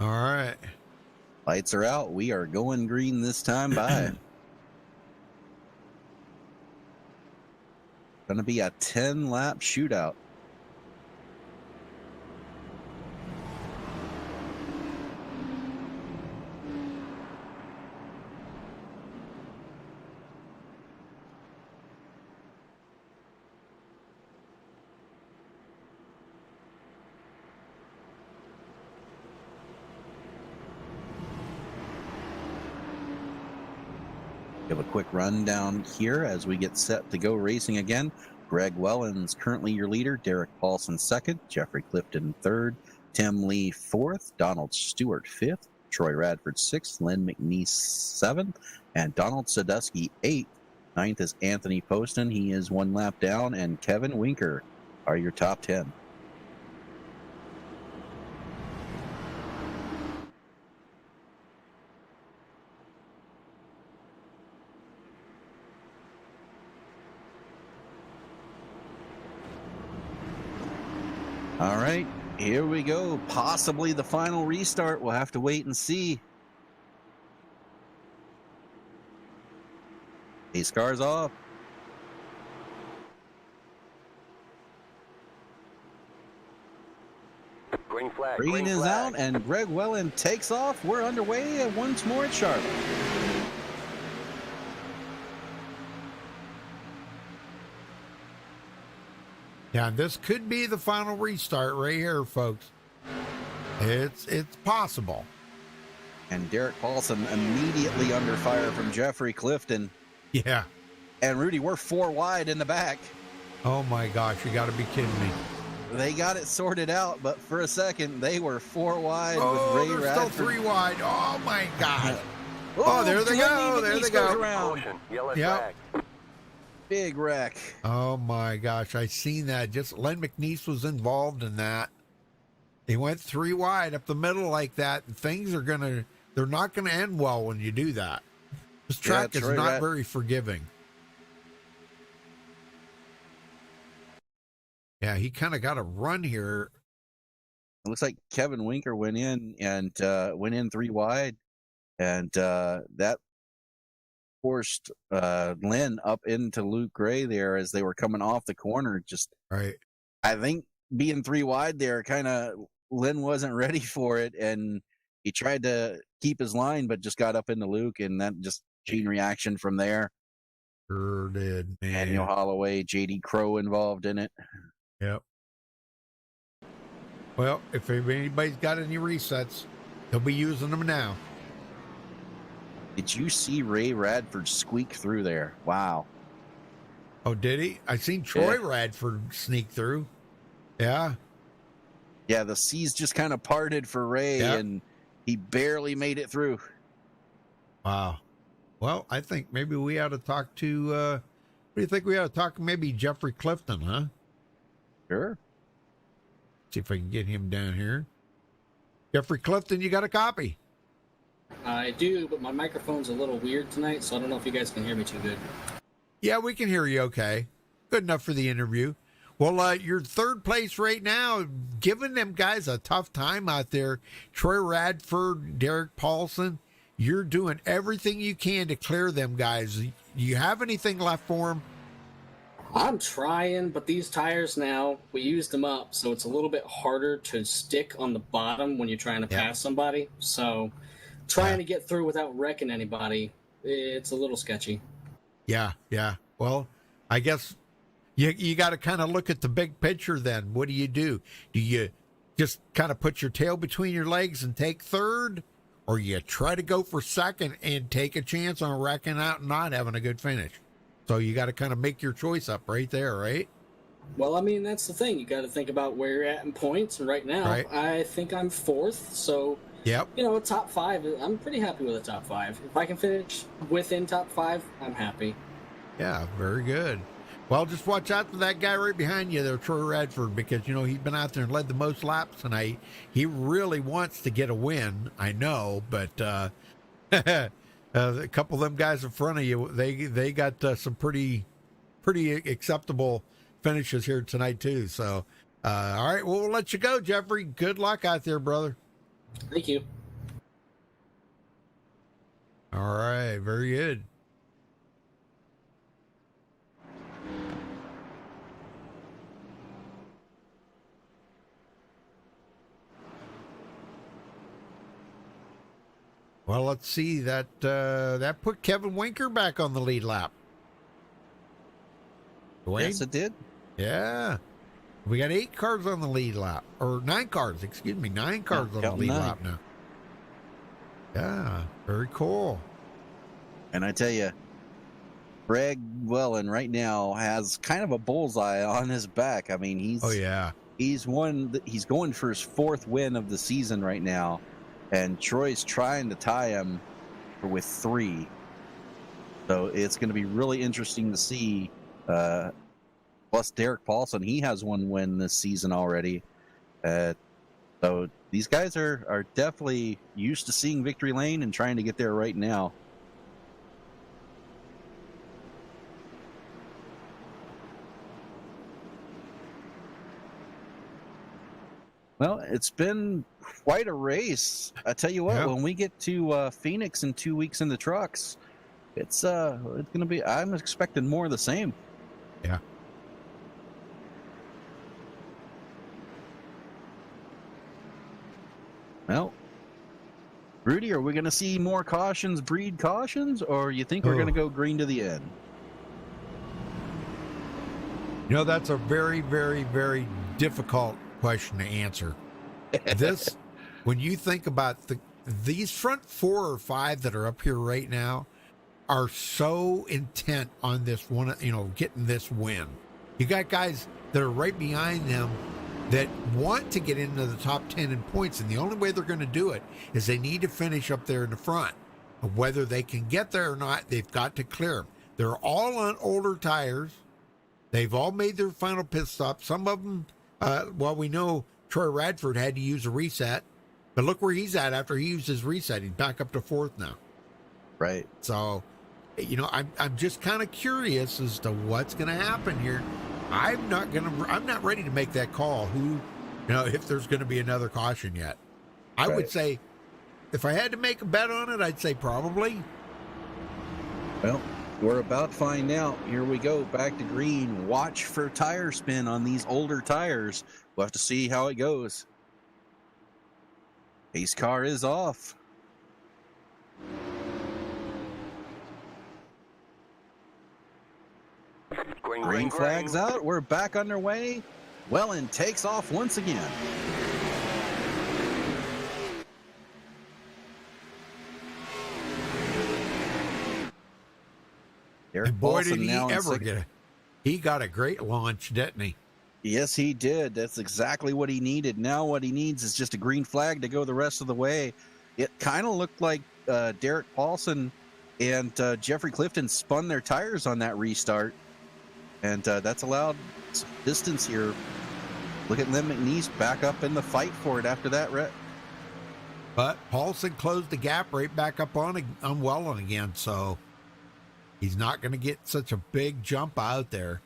All right. Lights are out. We are going green this time by. Going to be a 10-lap shootout. We have a quick rundown here as we get set to go racing again. Greg Wellens currently your leader, Derek Paulson second, Jeffrey Clifton third, Tim Lee fourth, Donald Stewart fifth, Troy Radford sixth, Len McNeese seventh, and Donald Sadusky eighth. Ninth is Anthony Poston. He is one lap down, and Kevin Winker are your top 10. All right, here we go. Possibly the final restart. We'll have to wait and see. Pace car's off. Green flag. Green is out, and Greg Wellen takes off. We're underway once more at Charlotte. Yeah, this could be the final restart right here, folks. It's possible. And Derek Paulson immediately under fire from Jeffrey Clifton. Yeah. And Rudy, we're 4 wide in the back. Oh my gosh, you got to be kidding me. They got it sorted out, but for a second they were 4 wide Oh, with Ray they're Radford. still 3 wide. Oh my gosh. Oh, there they go. There they go. Motion. Yellow Yep. flag. Big wreck. Oh my gosh, I seen that. Just Len McNeese was involved in that. He went 3 wide up the middle like that. They're not gonna end well when you do that. This track is not very forgiving. Yeah, he kind of got a run here. It looks like Kevin Winker went in 3 wide, and that forced Lynn up into Luke Gray there as they were coming off the corner. Just Right. I think being 3 wide there, kind of Lynn wasn't ready for it, and he tried to keep his line, but just got up into Luke, and that just chain reaction from there. Sure did, man. Daniel Holloway, JD Crow involved in it. Yep. Well, if anybody's got any resets, they'll be using them now. Did you see Ray Radford squeak through there? Wow. Oh, did he? I seen Troy Radford sneak through. Yeah. Yeah, the seas just kind of parted for Ray, and he barely made it through. Wow. Well, I think maybe we ought to talk to, what do you think we ought to talk to maybe Jeffrey Clifton, huh? Sure. See if I can get him down here. Jeffrey Clifton, you got a copy? I do, but my microphone's a little weird tonight, so I don't know if you guys can hear me too good. Yeah, we can hear you okay. Good enough for the interview. Well, you're 3rd place right now, giving them guys a tough time out there. Troy Radford, Derek Paulson, you're doing everything you can to clear them guys. Do you have anything left for them? I'm trying, but these tires now, we used them up, so it's a little bit harder to stick on the bottom when you're trying to pass somebody. So trying to get through without wrecking anybody, it's a little sketchy. Yeah. Well, I guess you got to kind of look at the big picture then. What do? Do you just kind of put your tail between your legs and take 3rd? Or you try to go for 2nd and take a chance on wrecking out and not having a good finish? So you got to kind of make your choice up right there, right? Well, I mean, that's the thing. You got to think about where you're at in points. And right now, I think I'm 4th. So, yep. A top 5, I'm pretty happy with a top 5. If I can finish within top 5, I'm happy. Yeah, very good. Well, just watch out for that guy right behind you there, Troy Radford, because, he's been out there and led the most laps tonight. He really wants to get a win, I know, but a couple of them guys in front of you, they got some pretty acceptable finishes here tonight, too. So, all right, well, we'll let you go, Jeffrey. Good luck out there, brother. Thank you. All right, very good. Well, let's see. That put Kevin Winker back on the lead lap. Dwayne? Yes, it did. Yeah. We got 8 cars on the lead lap. Or 9 cars, excuse me. 9 cars on the lead lap now. Yeah, very cool. And I tell you, Greg Wellen right now has kind of a bullseye on his back. I mean, he's he's going for his 4th win of the season right now, and Troy's trying to tie him with 3. So it's going to be really interesting to see. Plus Derek Paulson, he has 1 win this season already. So these guys are definitely used to seeing victory lane and trying to get there right now. Well, it's been quite a race. I tell you what, when we get to Phoenix in 2 weeks in the trucks, it's going to be. I'm expecting more of the same. Yeah. Well, Rudy, are we going to see more cautions breed cautions, or you think we're going to go green to the end? You know, that's a very, very, very difficult question to answer. This, when you think about these front 4 or 5 that are up here right now, are so intent on this one, getting this win. You got guys that are right behind them that want to get into the top 10 in points, and the only way they're going to do it is they need to finish up there in the front. Whether they can get there or not, they've got to clear them. They're all on older tires. They've all made their final pit stop. Some of them, we know Troy Radford had to use a reset, but look where he's at after he used his reset. He's back up to 4th now. Right. So, I'm just kind of curious as to what's going to happen here. I'm not ready to make that call. If there's going to be another caution yet. I would say, if I had to make a bet on it, I'd say probably. Well, we're about to find out. Here we go, back to green. Watch for tire spin on these older tires. We'll have to see how it goes. Pace car is off. Green flag's out. We're back underway. Wellen takes off once again. And boy, did he ever get it. He got a great launch, didn't he? Yes, he did. That's exactly what he needed. Now what he needs is just a green flag to go the rest of the way. It kind of looked like Derek Paulson and Jeffrey Clifton spun their tires on that restart. And that's allowed some distance here. Look at Lynn McNeese back up in the fight for it after that. But Paulson closed the gap right back up on Wellen again, so he's not going to get such a big jump out there.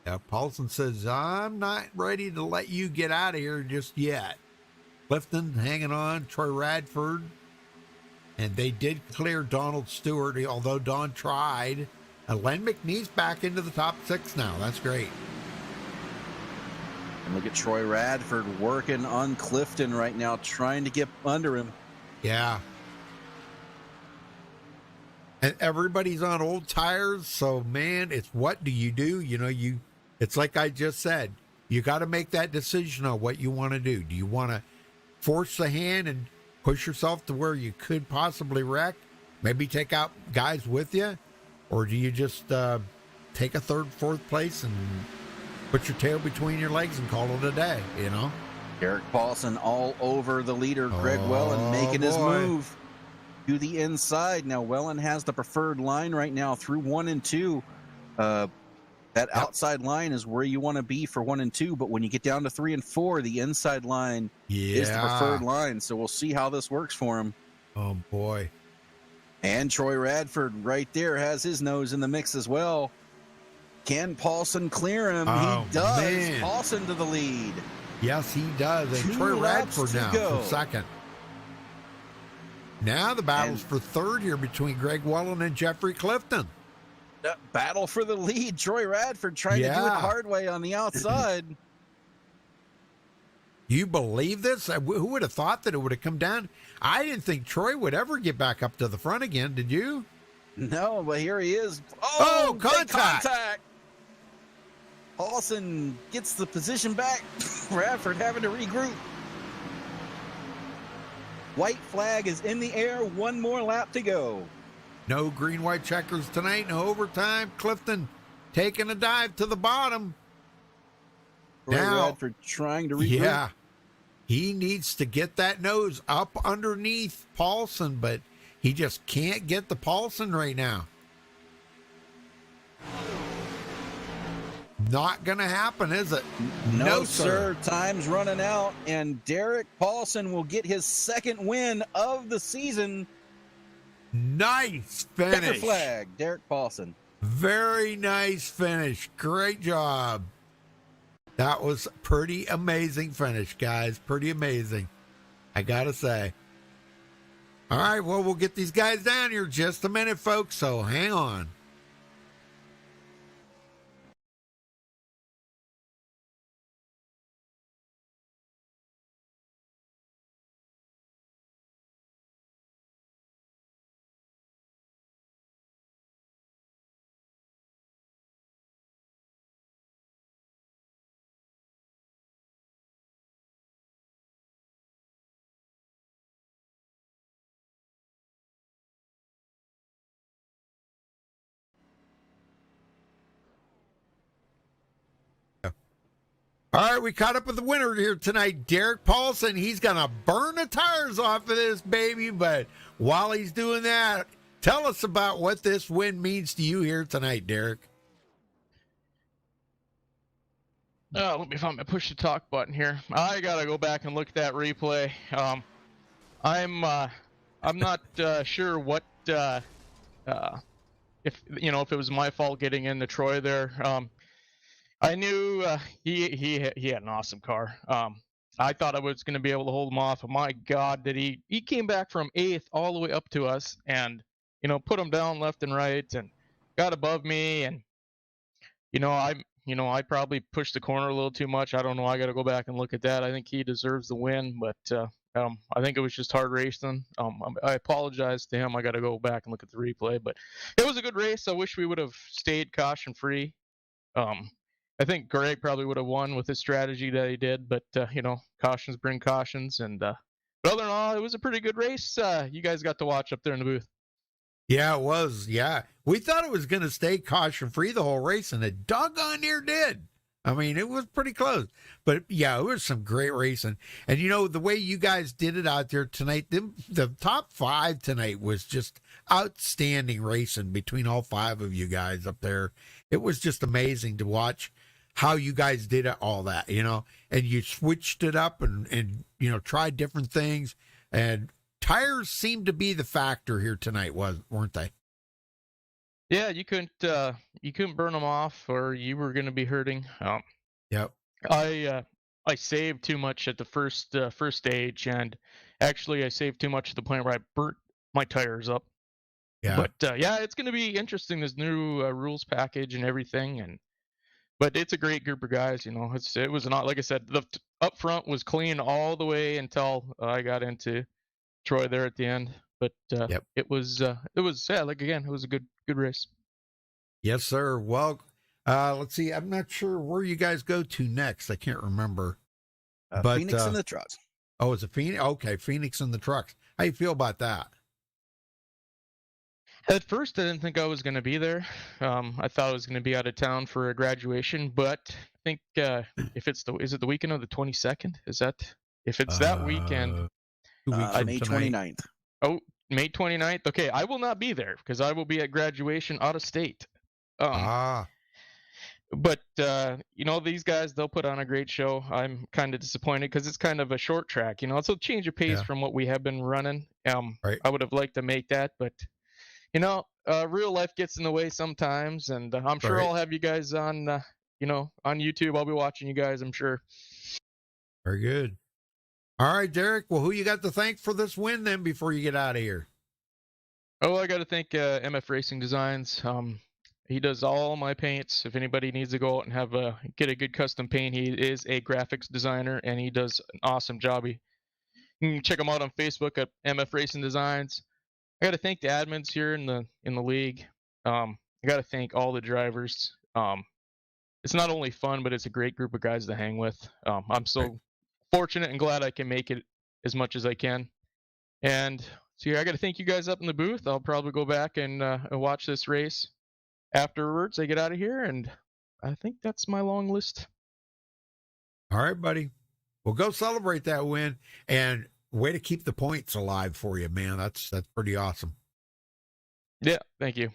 Yeah, Paulson says, I'm not ready to let you get out of here just yet. Clifton hanging on, Troy Radford. And they did clear Donald Stewart, although Don tried. Len McNeese back into the top 6 now. That's great. And look at Troy Radford working on Clifton right now, trying to get under him. Yeah. And everybody's on old tires, so, man, it's what do you do? It's like I just said. You got to make that decision on what you want to do. Do you want to force the hand and push yourself to where you could possibly wreck? Maybe take out guys with you? Or do you just take a 3rd, 4th place and put your tail between your legs and call it a day, Derek Paulson all over the leader, Greg Wellen, making his move to the inside. Now, Wellen has the preferred line right now through 1 and 2. That outside line is where you want to be for 1 and 2, but when you get down to 3 and 4, the inside line is the preferred line. So we'll see how this works for him. Oh, boy. And Troy Radford right there has his nose in the mix as well. Can Paulson clear him? Oh, he does. Man. Paulson to the lead. Yes, he does. And 2 Troy laps Radford to now go. for 2nd. Now the battle's for 3rd here between Greg Wellen and Jeffrey Clifton. Battle for the lead. Troy Radford trying to do it the hard way on the outside. You believe this? Who would have thought that it would have come down? I didn't think Troy would ever get back up to the front again. Did you? No, but here he is. Oh, big contact. Paulson gets the position back. Radford having to regroup. White flag is in the air. 1 more lap to go. No green white checkers tonight. No overtime. Clifton taking a dive to the bottom. Ray Now, Radford trying to regroup. yeah, he needs to get that nose up underneath Paulson, but he just can't get the Paulson right now. Not going to happen, is it? No, sir. Time's running out, and Derek Paulson will get his second win of the season. Nice Checker finish. flag, Derek Paulson. Very nice finish. Great job. That was pretty amazing finish, guys. Pretty amazing, I got to say. All right, well, we'll get these guys down here just a minute, folks, so hang on. All right, we caught up with the winner here tonight, Derek Paulson. He's going to burn the tires off of this baby, but while he's doing that, tell us about what this win means to you here tonight, Derek. Let me find my push to talk button here. I gotta go back and look at that replay. I'm not sure what if if it was my fault getting into Troy there. I knew he had an awesome car. I thought I was going to be able to hold him off. My God, did he came back from 8th all the way up to us and, put him down left and right and got above me. And, I probably pushed the corner a little too much. I don't know. I got to go back and look at that. I think he deserves the win, but I think it was just hard racing. I apologize to him. I got to go back and look at the replay, but it was a good race. I wish we would have stayed caution free. I think Greg probably would have won with his strategy that he did, but cautions bring cautions. And but other than all, it was a pretty good race. You guys got to watch up there in the booth. Yeah, it was. Yeah, we thought it was going to stay caution free the whole race, and it doggone near did. I mean, it was pretty close, but yeah, it was some great racing. And the way you guys did it out there tonight, the top 5 tonight was just outstanding racing between all 5 of you guys up there. It was just amazing to watch how you guys did it, all that, and you switched it up and tried different things, and tires seemed to be the factor here tonight, weren't they? Yeah, you couldn't burn them off, or you were going to be hurting. Yep. I saved too much at the first stage, and actually I saved too much to the point where I burnt my tires up. Yeah. But yeah, it's going to be interesting, this new rules package and everything, but it's a great group of guys. It was not, like I said, the up front was clean all the way until I got into Troy there at the end. But it was like, again, it was a good race. Yes, sir. Well, let's see. I'm not sure where you guys go to next. I can't remember. But Phoenix and the trucks. Oh, is it Phoenix? Okay, Phoenix and the trucks. How you feel about that? At first, I didn't think I was going to be there. I thought I was going to be out of town for a graduation, but I think if it's is it the weekend of the 22nd? If it's that weekend? May 29th. Oh, May 29th? Okay, I will not be there because I will be at graduation out of state. But these guys, they'll put on a great show. I'm kind of disappointed because it's kind of a short track. It's a change of pace from what we have been running. Right. I would have liked to make that, but real life gets in the way sometimes, and I'm sure I'll have you guys on on YouTube. I'll be watching you guys, I'm sure. Very good. All right, Derek. Well, who you got to thank for this win then before you get out of here? Oh, I got to thank MF Racing Designs. He does all my paints. If anybody needs to go out and get a good custom paint, he is a graphics designer, and he does an awesome job. You can check him out on Facebook at MF Racing Designs. I got to thank the admins here in the league. I got to thank all the drivers. It's not only fun, but it's a great group of guys to hang with. I'm so fortunate and glad I can make it as much as I can. And So yeah, I got to thank you guys up in the booth. I'll probably go back and watch this race afterwards. I get out of here, and I think that's my long list. All right, buddy. Well, go celebrate that win, and way to keep the points alive for you, man. That's pretty awesome. Yeah, thank you.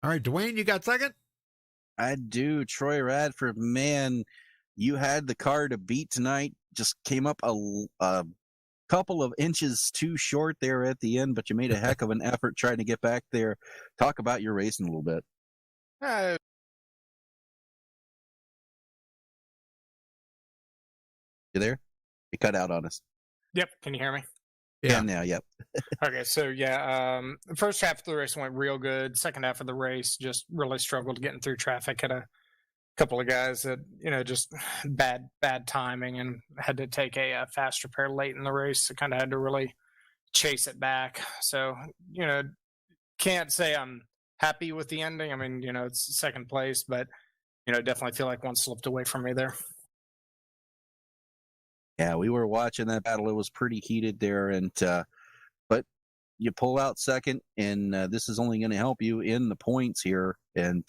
All right, Dwayne, you got second? I do. Troy Radford, man, you had the car to beat tonight. Just came up a couple of inches too short there at the end, but you made a heck of an effort trying to get back there. Talk about your racing a little bit. You there? You cut out on us. Yep. Can you hear me? Yeah. Now, yep. Okay, so the first half of the race went real good. Second half of the race just really struggled getting through traffic. Had a couple of guys that just bad timing and had to take a fast repair late in the race. So kind of had to really chase it back. So can't say I'm happy with the ending. I mean, it's second place, but definitely feel like one slipped away from me there. Yeah, we were watching that battle. It was pretty heated there, and but you pull out second, and this is only going to help you in the points here. And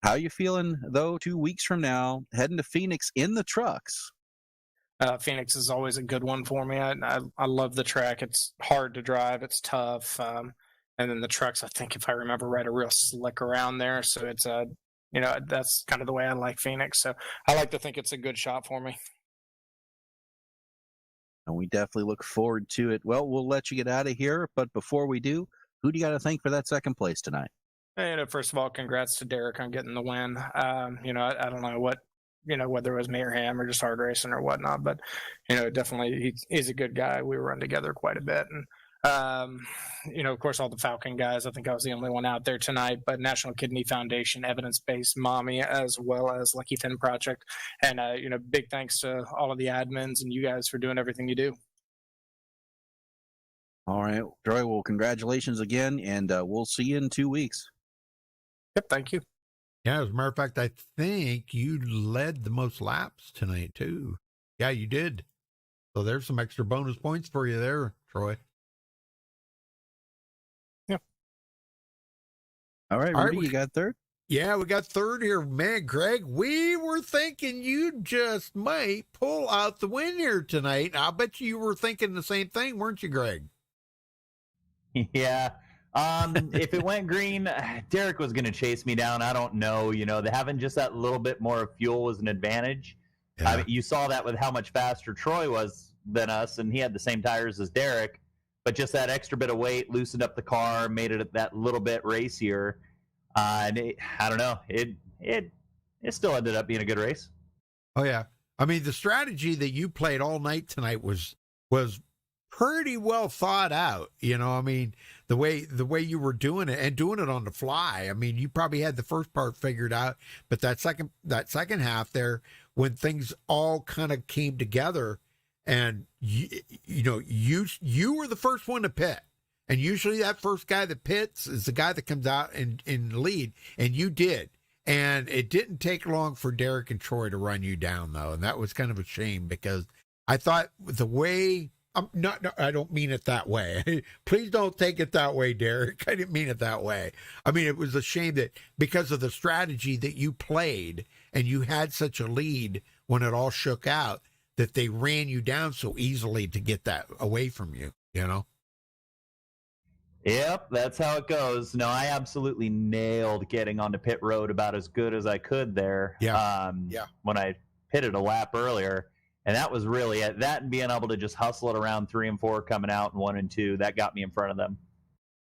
how you feeling though? 2 weeks from now, heading to Phoenix in the trucks. Phoenix is always a good one for me. I love the track. It's hard to drive. It's tough, and then the trucks. I think if I remember right, are real slick around there. So it's that's kind of the way I like Phoenix. So I like to think it's a good shot for me. And we definitely look forward to it. Well, we'll let you get out of here. But before we do, who do you got to thank for that second place tonight? First of all, congrats to Derek on getting the win. I don't know what, whether it was me or him or just hard racing or whatnot, but, definitely he's a good guy. We run together quite a bit. And, of course, all the Falcon guys, I think I was the only one out there tonight, but National Kidney Foundation, Evidence-Based Mommy, as well as Lucky Finn Project. And, big thanks to all of the admins and you guys for doing everything you do. All right, Troy, well, congratulations again, and we'll see you in 2 weeks. Yep, thank you. Yeah, as a matter of fact, I think you led the most laps tonight, too. Yeah, you did. So there's some extra bonus points for you there, Troy. Yeah. All right, Rudy, you got third? Yeah, we got third here. Man, Greg, we were thinking you just might pull out the win here tonight. I bet you were thinking the same thing, weren't you, Greg? Yeah. If it went green, Derek was going to chase me down. I don't know. Having just that little bit more fuel was an advantage. Yeah. I mean, you saw that with how much faster Troy was than us, and he had the same tires as Derek. But just that extra bit of weight loosened up the car, made it that little bit racier. And I don't know. It still ended up being a good race. Oh, yeah. I mean, the strategy that you played all night tonight was pretty well thought out. I mean, the way you were doing it and doing it on the fly. I mean, you probably had the first part figured out, but that second half there, when things all kind of came together, and you were the first one to pit, and usually that first guy that pits is the guy that comes out in the lead, and you did. And it didn't take long for Derek and Troy to run you down, though, and that was kind of a shame because I thought the way. No, I don't mean it that way. Please don't take it that way, Derek. I didn't mean it that way. I mean, it was a shame that because of the strategy that you played and you had such a lead when it all shook out, that they ran you down so easily to get that away from you, Yep, that's how it goes. No, I absolutely nailed getting onto pit road about as good as I could there. Yeah. When I pitted a lap earlier. And that was really it. That and being able to just hustle it around 3 and 4 coming out and 1 and 2, that got me in front of them.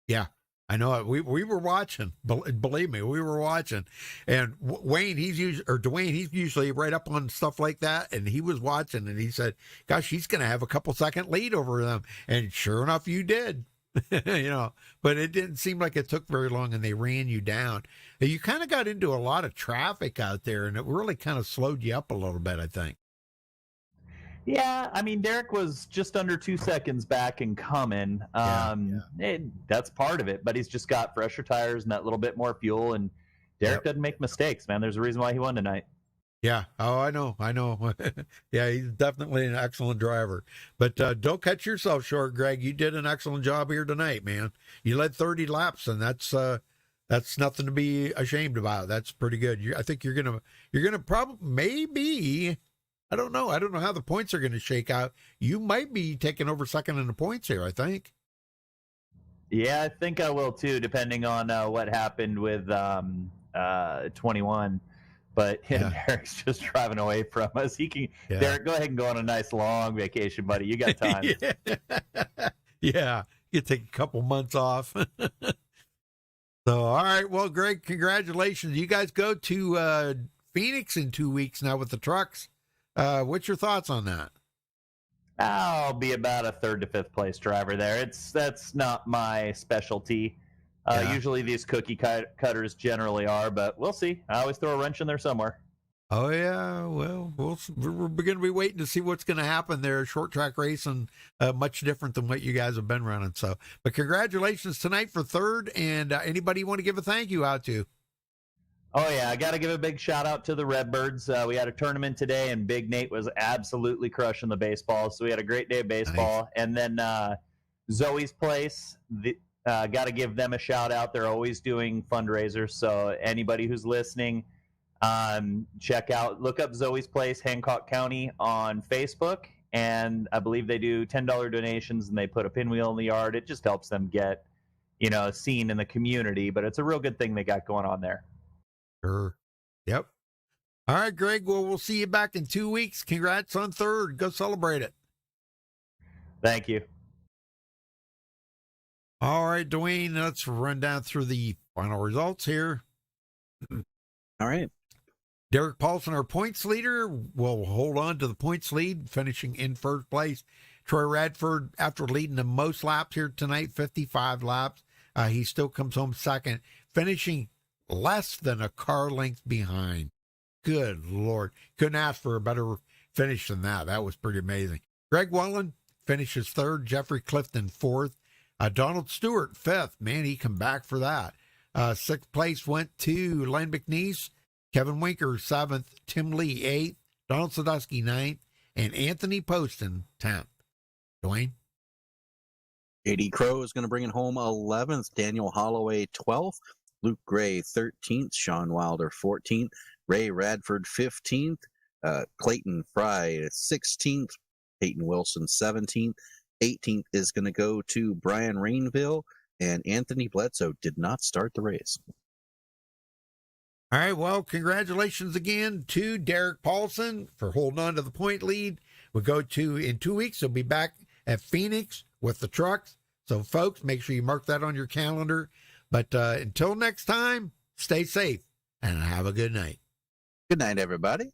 Yeah, I know it. We were watching. Believe me, we were watching. And Dwayne, he's usually right up on stuff like that. And he was watching, and he said, "Gosh, he's going to have a couple second lead over them." And sure enough, you did. But it didn't seem like it took very long, and they ran you down. You kind of got into a lot of traffic out there, and it really kind of slowed you up a little bit, I think. Yeah, I mean, Derek was just under 2 seconds back and coming. That's part of it, but he's just got fresher tires and that little bit more fuel, and Derek doesn't make mistakes, man. There's a reason why he won tonight. Yeah. Oh, I know. Yeah, he's definitely an excellent driver. But don't cut yourself short, Greg. You did an excellent job here tonight, man. You led 30 laps, and that's nothing to be ashamed about. That's pretty good. I think you're gonna probably maybe. I don't know. I don't know how the points are going to shake out. You might be taking over second in the points here, I think. Yeah, I think I will too, depending on what happened with 21. But Derek's just driving away from us. He can. Yeah. Derek, go ahead and go on a nice long vacation, buddy. You got time. Yeah. You take a couple months off. So, all right. Well, Greg, congratulations. You guys go to Phoenix in 2 weeks now with the trucks. What's your thoughts on that? I'll be about a third to fifth place driver there. That's not my specialty. Usually these cookie cutters generally are, but we'll see. I always throw a wrench in there somewhere. Oh, yeah. Well, we're going to be waiting to see what's going to happen there. Short track racing, much different than what you guys have been running. So, but congratulations tonight for third. And anybody you want to give a thank you out to? Oh, yeah. I got to give a big shout out to the Redbirds. We had a tournament today, and Big Nate was absolutely crushing the baseball. So we had a great day of baseball. Nice. And then Zoe's Place, got to give them a shout out. They're always doing fundraisers. So anybody who's listening, look up Zoe's Place, Hancock County on Facebook. And I believe they do $10 donations, and they put a pinwheel in the yard. It just helps them get, seen in the community. But it's a real good thing they got going on there. Sure. Yep. All right, Greg. Well, we'll see you back in 2 weeks. Congrats on third. Go celebrate it. Thank you. All right, Dwayne, let's run down through the final results here. All right. Derek Paulson, our points leader, will hold on to the points lead, finishing in first place. Troy Radford, after leading the most laps here tonight, 55 laps, he still comes home second, finishing less than a car length behind. Good Lord. Couldn't ask for a better finish than that. That was pretty amazing. Greg Welland finishes third. Jeffrey Clifton fourth. Donald Stewart fifth. Man, he come back for that. Sixth place went to Len McNeese. Kevin Winker seventh. Tim Lee eighth. Donald Sadusky ninth. And Anthony Poston 10th. Dwayne? JD Crow is going to bring it home 11th. Daniel Holloway 12th. Luke Gray 13th, Sean Wilder 14th, Ray Radford 15th, Clayton Fry 16th, Peyton Wilson 17th, 18th is going to go to Brian Rainville, and Anthony Bledsoe did not start the race. All right, well, congratulations again to Derek Paulson for holding on to the point lead. We'll go to, in 2 weeks, we'll be back at Phoenix with the trucks. So, folks, make sure you mark that on your calendar. But until next time, stay safe and have a good night. Good night, everybody.